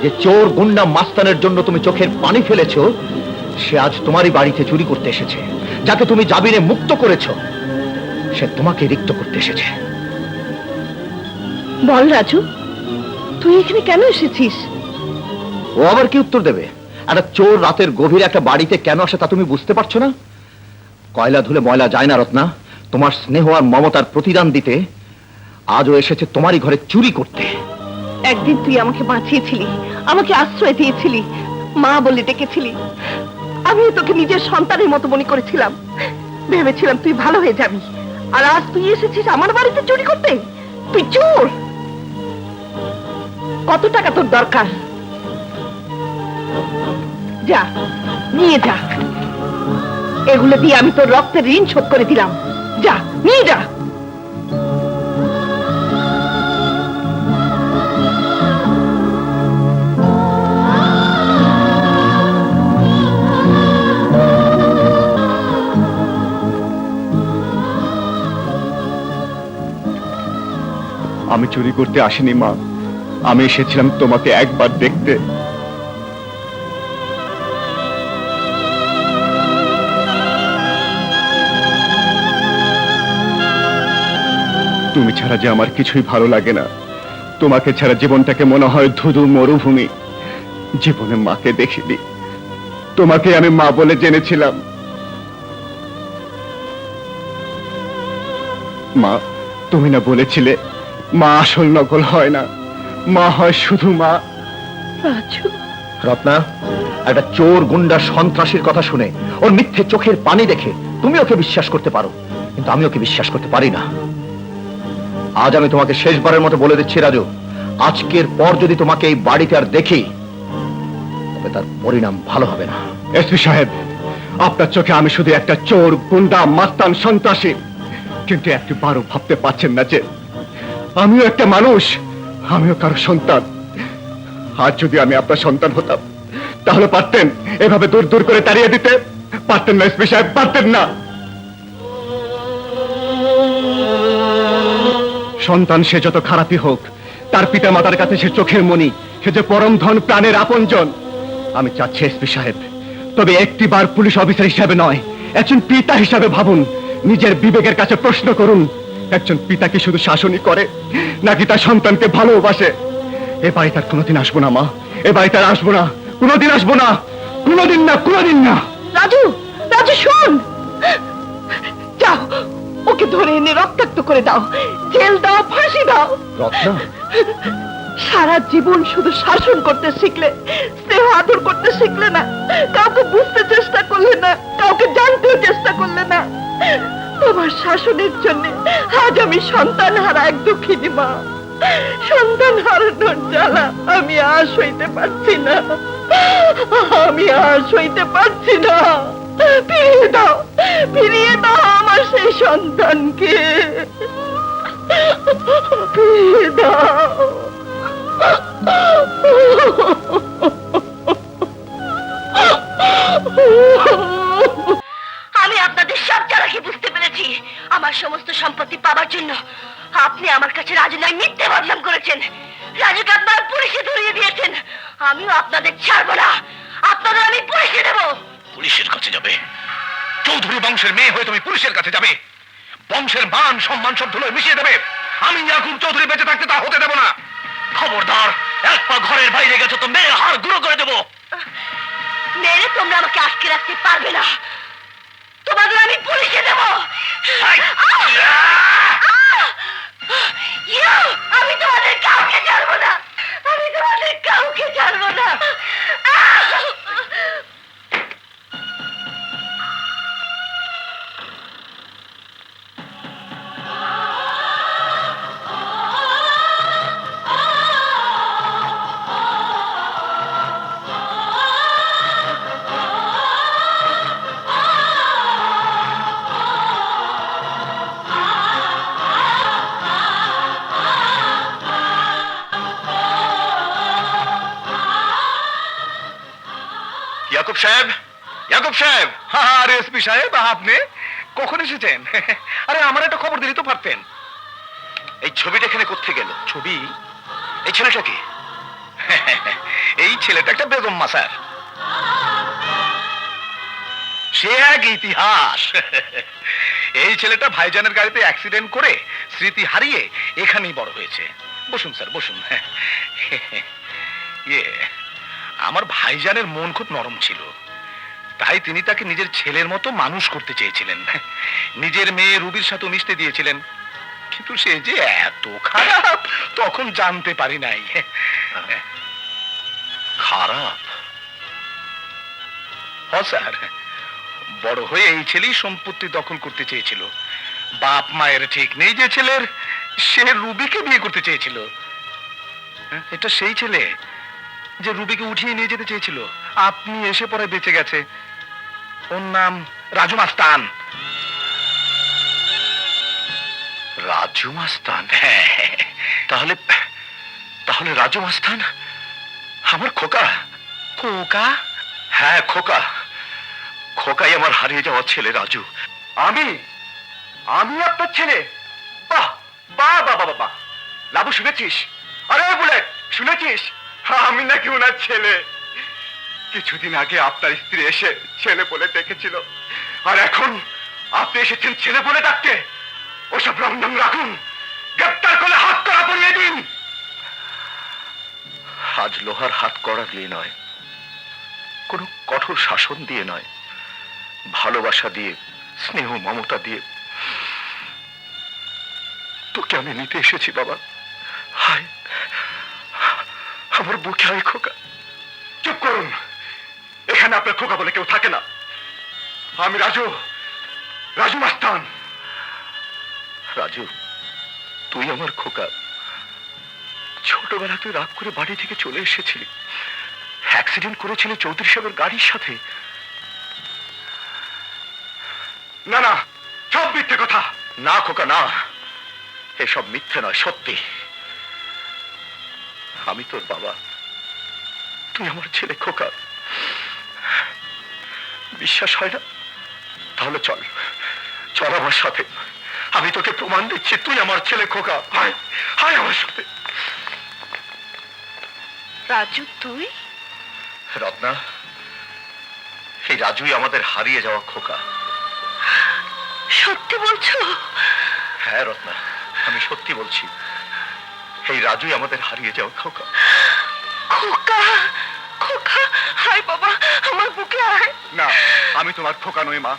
যে চোর গুন্ডা মাস্তানের জন্য তুমি চোখের পানি ফেলেছো, সে আজ তোমারই বাড়িতে চুরি করতে এসেছে। যাকে তুমি জামিনে মুক্ত করেছো, সে তোমাকে রিক্ত করতে এসেছে। বল রাজু, তুই এখানে কেন এসেছিস? ও আবার কি উত্তর দেবে? একটা চোর রাতের গভীরে একটা বাড়িতে কেন আসে তা তুমি বুঝতে পারছো না? কয়লা ধুলে ময়লা যায় না রত্না। তোমার স্নেহ আর মমতার প্রতিদান দিতে আজও এসেছে তোমারই ঘরে চুরি করতে। একদিন তুই আমাকে বাঁচিয়েছিলি, আমাকে আশ্রয় দিয়েছিলি, মা বলে ডেকেছিলি। আমি তোকে নিজের সন্তানের মতো মনে করেছিলাম, ভেবেছিলাম তুই ভালো হয়ে যাবি। আর আজ তুই এসেছিস আমার বাড়িতে চুরি করতে? তুই চোর! কত টাকা তোর দরকার? যা নিয়ে যা, এগুলো দিয়ে আমি তোর রক্তের ঋণ শোধ করে দিলাম। যা নিয়ে যা। আমি চুরি করতে আসিনি মা, আমি এসেছিলাম তোমাকে একবার দেখতে। তুমি ছাড়া যে আমার কিছুই ভালো লাগে না। তোমাকে ছাড়া জীবনটাকে মনে হয় ধুধু মরুভূমি। জীবনে মাকে দেখিনি, তোমাকে আমি মা বলে জেনেছিলাম। মা, তুমি না বলেছিলে মা আসল নকল হয় না, মা হয় শুধু মা? রাজু, রত্না, একটা চোর গুন্ডা সন্ত্রাসীর কথা শুনে, ওর মিথ্যে চোখের পানি দেখে তুমি ওকে বিশ্বাস করতে পারো, কিন্তু আমি ওকে বিশ্বাস করতে পারি না। আজ আমি তোমাকে শেষবারের মতো বলে দিচ্ছি রাজু, আজকের পর যদি তোমাকে এই বাড়িতে আর দেখি, তবে তার পরিণাম ভালো হবে না। এসপি সাহেব, আপনার চোখে আমি শুধু একটা চোর গুন্ডা মাস্তান সন্ত্রাসী, কিন্তু একবারও ভাবতে পারছেন না যে আমিও একটা মানুষ, আমিও কারো সন্তান। আজ যদি আমি আপনার সন্তান হতাম, তাহলে পারতেন এভাবে দূর দূর করে তাড়িয়ে দিতে? পারতেন না এসপি সাহেব, পারতেন না। সন্তান সে যত খারাপই হোক, তার পিতা মাতার কাছে সে চোখের মণি, সে যে পরম ধন, প্রাণের আপনজন। আমি চাচ্ছি এসপি সাহেব, তবে একটিবার পুলিশ অফিসার হিসাবে নয়, একজন পিতা হিসাবে ভাবুন। নিজের বিবেকের কাছে প্রশ্ন করুন, একজন পিতা কি শুধু শাসনই করে, নাকি তার সন্তানকে ভালোবাসে? এ বাড়ি তার কোনোদিন আসবো না মা, এ বাড়ি তার আসবো না, কোনোদিন আসবো না, কোনোদিন না, কোনোদিন না। রাজু, রাজু শোন, যাও ওকে ধরে এনে রক্তাক্ত করে দাও, জেল দাও, ফাঁসি দাও। রত্না, সারা জীবন শুধু শাসন করতে শিখলে, স্নেহ আদর করতে শিখলে না, কাউকে বুঝতে চেষ্টা করলে না, কাউকে জানতেও চেষ্টা করলে না। তোমার শাসনের জন্য আজ আমি সন্তান হারা এক দুঃখিনী মা। সন্তান হারানোর জ্বালা আমি আর সইতে পারছি না, আমি আর সইতে পারছি না। ফিরিয়ে দাও আমার সেই সন্তানকে, ফিরিয়ে দাও। আমি আপনাদের সব চালাকি বুঝতে পেরেছি। আমার সমস্ত সম্পত্তি পাবার জন্য আপনি আমার কাছে রাজু নয় মিথ্যে বদনাম করেছেন। রাজুকে আপনারা পুলিশে ধরিয়ে দিয়েছেন। আমিও আপনাদের ছাড়বো না, আপনাদের আমি পুলিশে দেবো। পুলিশের কাছে যাবে? চৌধুরী বংশের মেয়ে হয়ে তুমি পুলিশের কাছে যাবে? বংশের মান সম্মান সব ধুলোয় মিশিয়ে দেবে? আমি ইয়াকুব চৌধুরী বেঁচে থাকতে তা হতে দেব না। খবরদার, এক পা ঘরের বাইরে গেছো তো মেরে হাড় গুঁড়ো করে দেবো। মেরে তোমরা আমাকে আটকে রাখতে পারবে না, তোমাদের আমি পুলিশে দেবো। আমি তোমাদের কাউকে ছাড়বো না, আমি তোমাদের কাউকে ছাড়বো না। ইয়াকুব সাহেব, ইয়াকুব সাহেব। আরে এসপি সাহেব, আপনি কখন এসেছেন? আরে আমার একটা খবর দিলি তো পারতেন। এই ছবিটা এখানে কোত্থেকে গেল? ছবি? এই ছেলেটা কি? এই ছেলেটা একটা বেগম মাসার, সে এক ইতিহাস। এই ছেলেটা ভাইজানের গাড়িতে অ্যাক্সিডেন্ট করে স্মৃতি হারিয়ে এখানেই বড় হয়েছে। বসুন স্যার, বসুন। ইয়ে, আমার ভাইজানের মন খুব নরম ছিল, তাই তিনি তাকে নিজের ছেলের মতো মানুষ করতে চেয়েছিলেন। নিজের মেয়ে রুবির সাথে মিশতে দিয়েছিলেন, কিন্তু সে যে এত খারাপ তখন জানতে পারি নাই। খারাপ? হ্যাঁ স্যার, বড় হয়ে এই ছেলেই সম্পত্তি দখল করতে চেয়েছিল। বাপ মায়ের ঠিক নেই যে ছেলের, সে রুবিকে বিয়ে করতে চেয়েছিল। এটা সেই ছেলে যে রুবিকে উঠিয়ে নিয়ে যেতে চেয়েছিল। আপনি এসে পরে বেঁচে গেছে। ওর নাম রাজু মাস্তান। রাজু মাস্তান? হ্যাঁ। তাহলে তাহলে রাজু মাস্তান আমার খোকা? খোকা? হ্যাঁ খোকা, খোকাই আমার হারিয়ে যাওয়া ছেলে রাজু। আমি আপনার ছেলে? বাহ বাহ বাহ বাহ বাহ। লাবু শুনেছিস? আরে বুলেট শুনেছিস? আমি নাকি ওনার ছেলে। কিছুদিন আগে আপনার স্ত্রী এসে ছেলে বলে ডেকেছিল, আর এখন আপনি এসেছেন ছেলে বলে ডাকতে। ওসব রংডং রাখুন, গ্রেপ্তার করে হাত করা পরিয়ে দিন। আজ লোহার হাত কড়া দিয়ে নয়, কোনো কঠোর শাসন দিয়ে নয়, ভালোবাসা দিয়ে, স্নেহ মমতা দিয়ে তোকে আমি নিতে এসেছি বাবা। হায়, আমার বুকে আয় খোকা। চুপ করুন, এখানে আপনার খোকা বলে কেউ থাকে না। আমি রাজু, রাজু মাস্তান। রাজু, তুই আমার খোকা। ছোটবেলা তুই রাগ করে বাড়ি থেকে চলে এসেছিলি, অ্যাক্সিডেন্ট করেছিলি চৌধুরী সাহেবের গাড়ির সাথে। না না, সব মিথ্যে কথা। না খোকা না, এসব মিথ্যে নয়, সত্যি। আমি তোর বাবা, তুই আমার ছেলে খোকা। বিশ্বাস হয় না? তাহলে চল, চল আমার সাথে। আমি তোকে প্রমাণ দিচ্ছি তুই আমার ছেলে খোকা। হায় হায় আমার সাথে। রাজু তুই? রত্না, এই রাজুই আমাদের হারিয়ে যাওয়া খোকা। সত্যি বলছো? হ্যাঁ রত্না, আমি সত্যি বলছি। এই রাজুই আমাদের হারিয়ে যাওয়া খোকা। খোকা, খোকা, হায় বাবা, আমার বুকে আয়। না, আমি তোমার খোকা নই মা।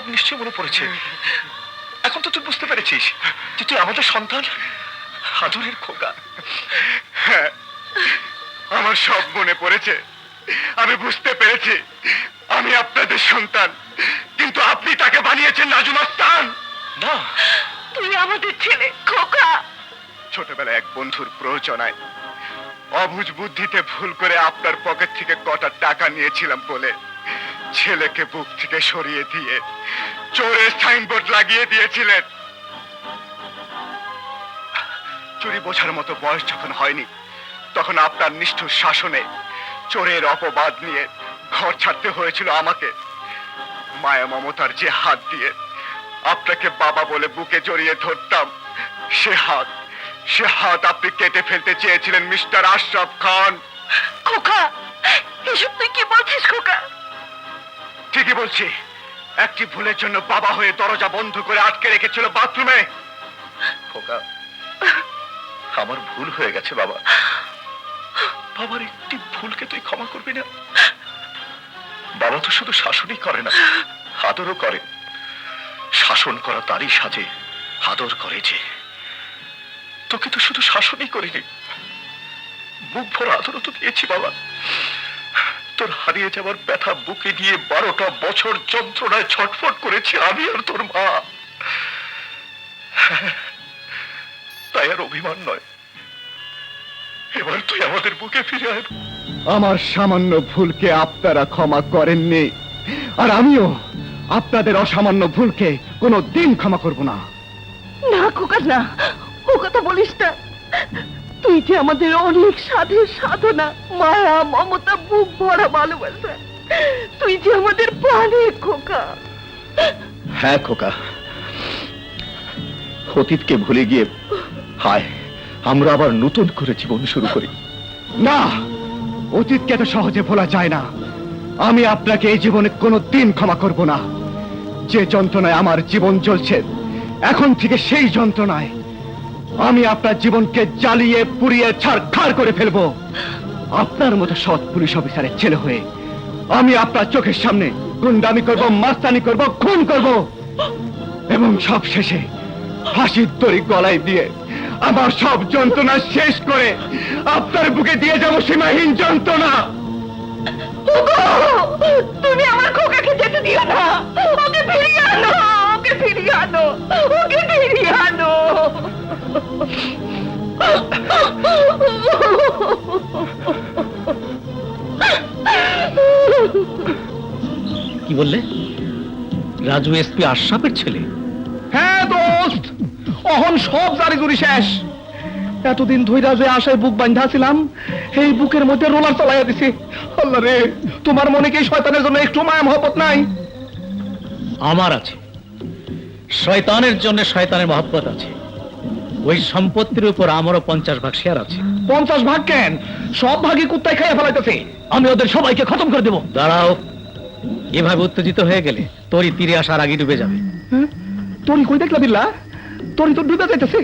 সব নিশ্চয় মনে পড়েছে। এখন তো তুই বুঝতে পেরেছিস যে তুই আমাদের সন্তান, আদরের খোকা। হ্যাঁ, আমার সব মনে পড়েছে। আমি বুঝতে পেরেছি আমি আপনাদের সন্তান, কিন্তু আপনি তাকে বানিয়েছেন রাজু মাস্তান। না, তুই আমাদের ছেলে খোকা। ছোটবেলায় এক বন্ধুর প্রয়োজনায় অবুঝ বুদ্ধিতে ভুল করে আপনার পকেট থেকে কটা টাকা নিয়েছিলাম বলে ছেলেকে বুক থেকে সরিয়ে দিয়ে চোরের সাইনবোর্ড লাগিয়ে দিয়েছিলেন। চুরি বোঝার মতো বয়স যখন হয়নি, তখন আপনার নিষ্ঠুর শাসনে চোরের অপবাদ নিয়ে ঘর ছাড়তে হয়েছিল আমাকে। মায়া মমতার যে হাত দিয়ে আপনাকে বাবা বলে বুকে জড়িয়ে ধরতাম, সে হাত আপনি কেটে ফেলতে চেয়েছিলেন মিস্টার আশরাফ খান। খোকা, এসব তুই কি বলছিস খোকা? ঠিকই বলছি। একটি ভুলের জন্য বাবা হয়ে দরজা বন্ধ করে আটকে রেখেছিল বাথরুমে। খোকা, আমার ভুল হয়ে গেছে বাবা। বাবার একটি ভুলকে তুই ক্ষমা করবি না? বাবা তো শুধু শাসনই করে না, আদরও করে। শাসন করা তারই সাজে, আদর করে যে। তোকে তো শুধু শাসনই করিনি, বুক ভরা আদরও তো দিয়েছি বাবা। তোর হারিয়ে যাওয়ার ব্যথা বুকে দিয়ে 12টা বছর যন্ত্রণায় ছটফট করেছি আমি আর তোর মা। তাই আর অভিমান নয়, এবার তুই আমাদের বুকে ফিরে আয়। আমার সামান্য ভুলকে আপনারা ক্ষমা করেননি, আর আমিও আপনাদের অসামান্য ভুলকে কোনো দিন ক্ষমা করব না। না খোকা, না, ও কথা বলিস না। তুই যে আমাদের অনেক সাধের সাধনা, মায়া মমতা, বুক ভরা ভালোবাসা, তুই যে আমাদের প্রাণের খোকা। হ্যাঁ খোকা, অতীতকে ভুলে গিয়ে হায় আমরা আবার নতুন করে জীবন শুরু করি। না, অতীতকে এত সহজে ভোলা যায় না। আমি আপনাকে এই জীবনে কোনো দিন ক্ষমা করব না। যে যন্ত্রণায় আমার জীবন চলছে, এখন থেকে সেই যন্ত্রণায় আমি আপনার জীবনকে জ্বালিয়ে পুড়িয়ে ছাড়খাড় করে ফেলবো। আপনার মতো সৎ পুলিশ অফিসারের ছেলে হয়ে আমি আপনার চোখের সামনে গুন্ডামি করব, মাস্তানি করব, খুন করব, এবং সব শেষে ফাঁসির দড়ি গলায় দিয়ে আমার সব যন্ত্রণা শেষ করে আপনার বুকে দিয়ে যাব সীমাহীন যন্ত্রণা। তুমি আমার খোকাকে যেতে দিও না। ওকে ফিরিয়ে আনো, ওকে ফিরিয়ে আনো, ওকে ফিরিয়ে আনো। কি বললে? রাজু এসপি আশরাফের ছেলে? হ্যাঁ দোস্ত, অহন সব জারি জুরি শেষ। এতদিন ধইরা যে আশায় বুক বাঁধাছিলাম, এই বুকের মধ্যে রোলার চালাইয়া দিছি। আল্লাহ রে, তোমার মনে কি শয়তানের জন্য একটু মায়া মহব্বত নাই? আমার আছে। শয়তানের জন্য শয়তানের মহব্বত আছে। ওই সম্পত্তির উপর আমারও 50 ভাগ শেয়ার আছে। 50 ভাগ কেন? সব ভাগই কুত্তায় খাইয়া ফেলাইতেছে। আমি ওদের সবাইকে খতম করে দেব। দাঁড়াও, এভাবে উত্তেজিত হয়ে গেলে তোরই তীরে আসার আগে ডুবে যাবে। তোরই কই দেখলা বিল্লা? তোরই তো ডুবে যাইতেছে।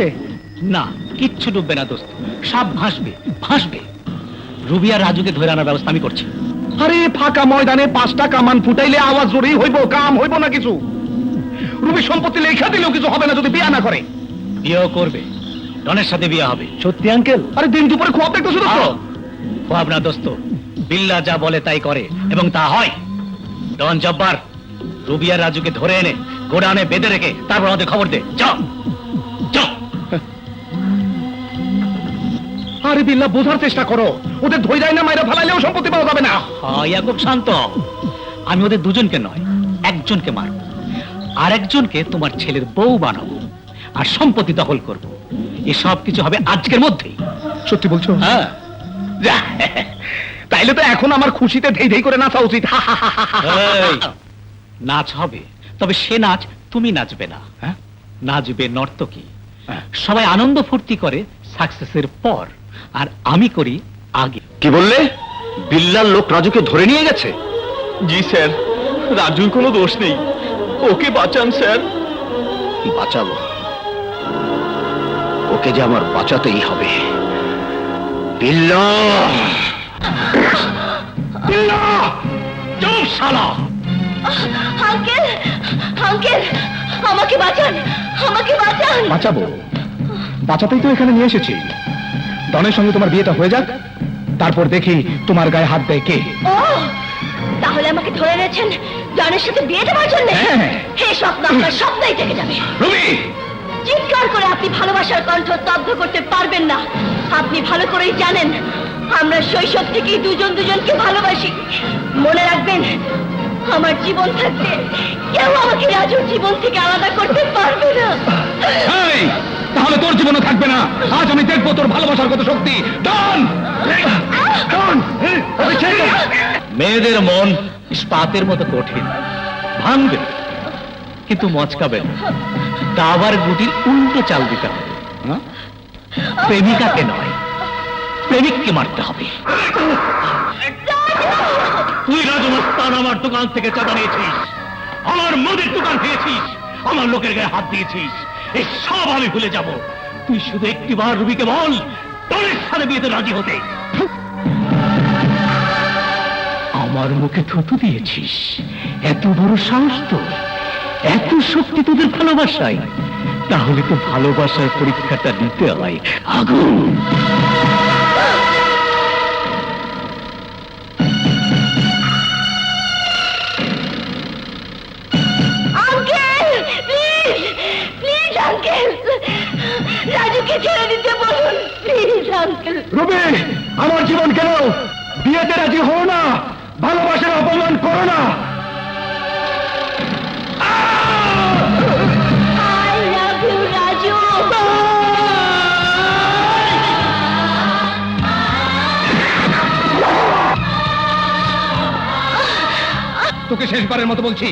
না, কিচ্ছু ডুববে না দোস্ত, সব ভাসবে ভাসবে। রুবি আর রাজুকে ধরে আনার ব্যবস্থা আমি করছি। আরে ফাঁকা ময়দানে 5টা কামান ফুটাইলে আওয়াজ জোরেই হইব, কাম হইব না কিছু। রুবি সম্পত্তি লেখা দিলেও কিছু হবে না যদি বিয়া না করে। বিয়েও করবে, ডনের সাথে বিয়ে হবে। সত্যি আঙ্কেল? আরে দিন দুপুরে খোয়াব দেখতেছো তো? খোয়াব না দোস্ত, বিল্লা যা বলে তাই করে, এবং তা হয়। ডন জব্বার, রুবি আর রাজুকে ধরে এনে গোডাউনে বেঁধে রেখে তারপর আমাদের খবর দে। যাও যাও। আরে বিল্লা, বোঝার চেষ্টা করো। ওদের ধৈর্য না মাইরা ফেলাইলেও সম্পত্তি পাওয়া যাবে না। খুব শান্ত। আমি ওদের দুজনকে নয়, একজনকে মারব, আর একজনকে তোমার ছেলের বউ বানাবো, আর সম্পত্তি দখল করব। এসব কিছু হবে আজকের মধ্যেই। সত্যি বলছো? হ্যাঁ। যা, তাইলে তো এখন আমার খুশিতে ধেই ধেই করে নাচা উচিত। এই, নাচ হবে, তবে সে নাচ তুমি নাচবে না। হ্যাঁ, নাচবে নর্তকী। সবাই আনন্দ ফুর্তি করে সাকসেসের পর, আর আমি করি আগে। কি বললে? বিল্লার লোক রাজুকে ধরে নিয়ে গেছে? জি স্যার, রাজুর কোনো দোষ নেই। ওকে বাঁচান স্যার। বাঁচাবো? ওকে যে আমার বাঁচাতেই হবে। বিল্লা! চুপ শালা! আঙ্কেল আঙ্কেল আমাকে বাঁচান, আমাকে বাঁচান। বাঁচাবো? বাঁচাতেই তো এখানে নিয়ে এসেছি। ডনের সঙ্গে তোমার বিয়েটা হয়ে যাক, তারপর দেখি তোমার গায়ে হাত দেয় কে। ও তাহলে আমাকে ধরে এনেছেন জনের সাথে বিয়ে দেওয়ার জন্য? হ্যাঁ। হে স্বপ্ন আপনার স্বপ্নই থেকে যাবে। রবি, চিৎকার করে আপনি ভালোবাসার কণ্ঠ স্তব্ধ করতে পারবেন না। আপনি ভালো করেই জানেন আমরা শৈশব থেকেই দুজন দুজনকে ভালোবাসি। মনে রাখবেন আমার জীবন থাকতে কেউ আমাকে রাজুর জীবন থেকে আলাদা করতে পারবে না। এই, তাহলে তোর জীবনও থাকবে না। আজ আমি দেখবো তোর ভালোবাসার কত শক্তি। ডন! ডন! মেয়েদের মন ইস্পাতের মতো কঠিন, ভাঙবে কিন্তু মচকাবে না। দাবার গুটির উল্টো চাল দিতে হবে। হ্যাঁ? প্রেমিকাকে নয়, প্রেমিককে মারতে হবে। তুই রাজমস্তান আমার দোকান থেকে চাঁদা নিয়েছিস, আমার মদের দোকান খেয়েছিস, আমার লোকের গায়ে হাত দিয়েছিস, এই সব আমি ভুলে যাব। তুই শুধু একটিবার রুবিকে বল তোর সাথে বিয়েতে রাজি হতে। আমার মুখে থুতু দিয়েছিস, এত বড় সাহস তোর, এত শক্তি তোদের ভালোবাসায়। তাহলে তো ভালোবাসার পরীক্ষাটা দিতে হয়। আগুন! আঙ্কেল প্লিজ প্লিজ আঙ্কেল রাজুকে ছেড়ে দিতে বলুন প্লিজ আঙ্কেল। রবি, আমার জীবন কেন? বিয়েতে রাজি হও না, ভালোবাসার অপমান করো না। I love you Raju. তোকে শেষবারের মতো বলছি,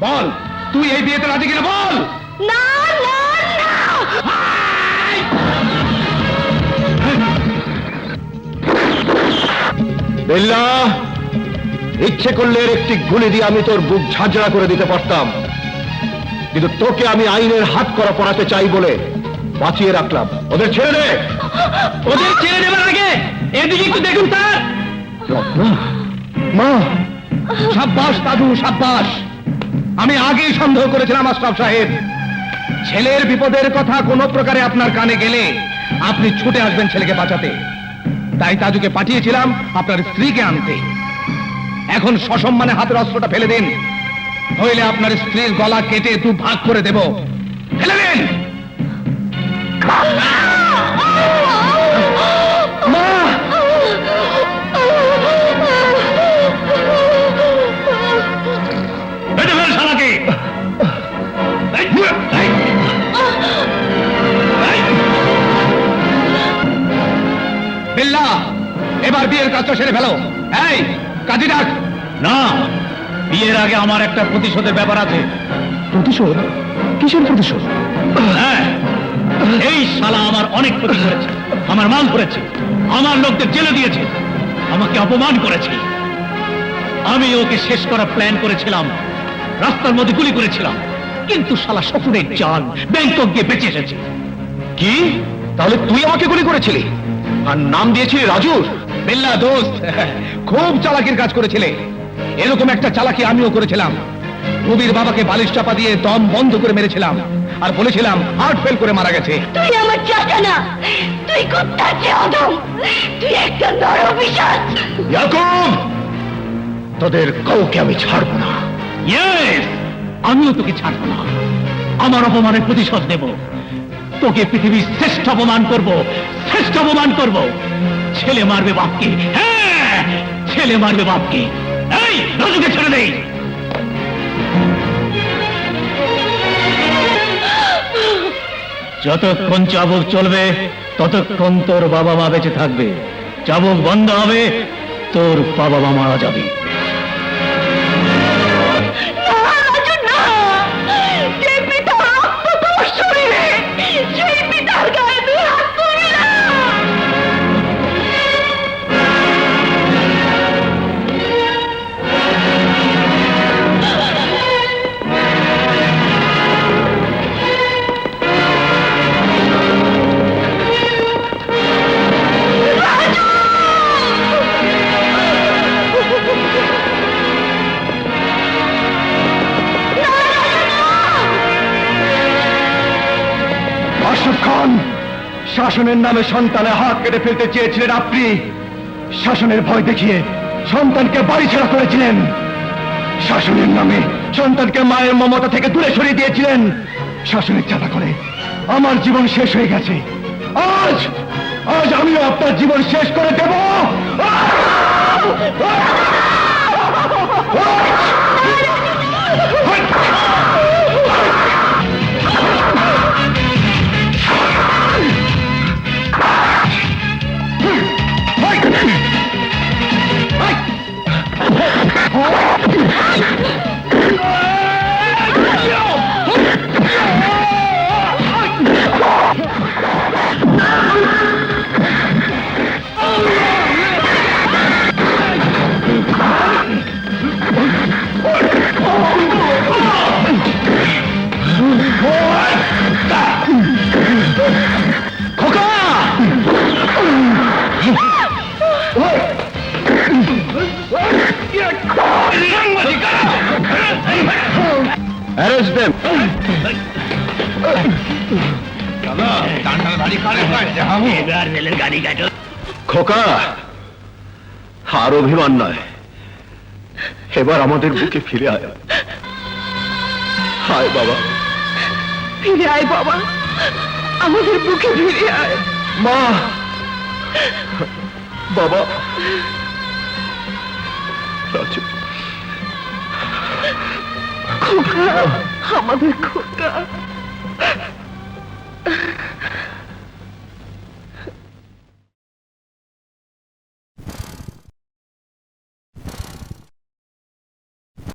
বল তুই এই বিয়েতে রাজি কিনা বল। না না না বেল্লা, ইচ্ছে করলে এর একটি গুলি দিয়ে আমি তোর বুক ঝাঁঝরা করে দিতে পারতাম, কিন্তু তোকে আমি আইনের হাত করা পড়াতে চাই বলে বাঁচিয়ে রাখলাম। ওদের ছেড়ে দে। ওদের ছেড়ে দেবার আগে এদিকে একটু দেখুন স্যার। রত্না, মা, সাব্বাস দাদু, সাব্বাস। আমি আগেই সন্দেহ করেছিলাম আশরাফ সাহেব, ছেলের বিপদের কথা কোনো প্রকারে আপনার কানে গেলে আপনি ছুটে আসবেন ছেলেকে বাঁচাতে। তাই তাজুকে পাঠিয়েছিলাম আপনার স্ত্রীকে আনতে। এখন সসম্মানে হাতের অস্ত্রটা ফেলে দিন, নইলে আপনার স্ত্রীর গলা কেটে দু ভাগ করে দেব। ফেলে দিন। মা! বেঁধে ফেল শালাকে। বিল্লা, এবার বিয়ের কাজটা সেরে ফেলো। এই কাজী ডাক। না, বিয়ের আগে আমার একটা প্রতিশোধের ব্যাপার আছে। প্রতিশোধ? কিসের প্রতিশোধ? হ্যাঁ, এই শালা আমার অনেক ক্ষতি করেছে, আমার মান করেছে, আমার লোকদের জেলে দিয়েছে, আমাকে অপমান করেছে। আমি ওকে শেষ করার প্ল্যান করেছিলাম, রাস্তার মধ্যে গুলি করেছিলাম, কিন্তু শালা শকুনের জান ব্যাংকক গিয়ে বেঁচে এসেছে। কি? তাহলে তুই আমাকে গুলি করেছিলি আর নাম দিয়েছিলি রাজু? বিল্লা দোস্ত, খুব চালাকির কাজ করেছিলে। এরকম একটা চালাকি আমিও করেছিলাম। রবির বাবাকে বালিশ চাপা দিয়ে দম বন্ধ করে মেরেছিলাম আর বলেছিলাম হার্ট ফেল করে মারা গেছে। তুই আমার চাচা না, তুই কুত্তার চেয়ে অধম, তুই একটা নরপিশাচ। ইয়াকুব, তোদের কাউকে আমি ছাড়বো না। ইয়েস, আমিও তোকে ছাড়বো না। আমার অপমানের প্রতিশোধ নেব। তোকে পৃথিবীর শ্রেষ্ঠ অপমান করব, শ্রেষ্ঠ অপমান করব। ছেলে মারবে বাপকে, হ্যাঁ ছেলে মারবে বাপকে। এই রাজুকে ছেড়ে দেই। যতক্ষণ চাবুক চলবে ততক্ষণ তোর বাবা মা বেঁচে থাকবে। চাবুক বন্ধ হবে, তোর বাবা মা মারা যাবে। রাজু না, যে পিতা রক্ত তোর শরীরে, সেই পিতার গায়ে তুই হাত করবি না। রাজু! আশরাফ খান, শাসনের নামে সন্তানের হাত কেটে ফেলতে চেয়েছিলেন আপনি। শাসনের ভয় দেখিয়ে সন্তানকে বাড়ি ছাড়া করেছিলেন। শাসনের নামে সন্তানকে মায়ের মমতা থেকে দূরে সরিয়ে দিয়েছিলেন। শাসনের চাঁদা করে আমার জীবন শেষ হয়ে গেছে। আজ আজ আমিও আপনার জীবন শেষ করে দেব। Arrest them! খোকা, আর অভিমান নয়, এবার আমাদের বুকে ফিরে আয়। হায় বাবা, ফিরে আয় বাবা, আমাদের বুকে ফিরে আয়। মা, বাবা, রাজু, খোকা, আমাদের খোকা।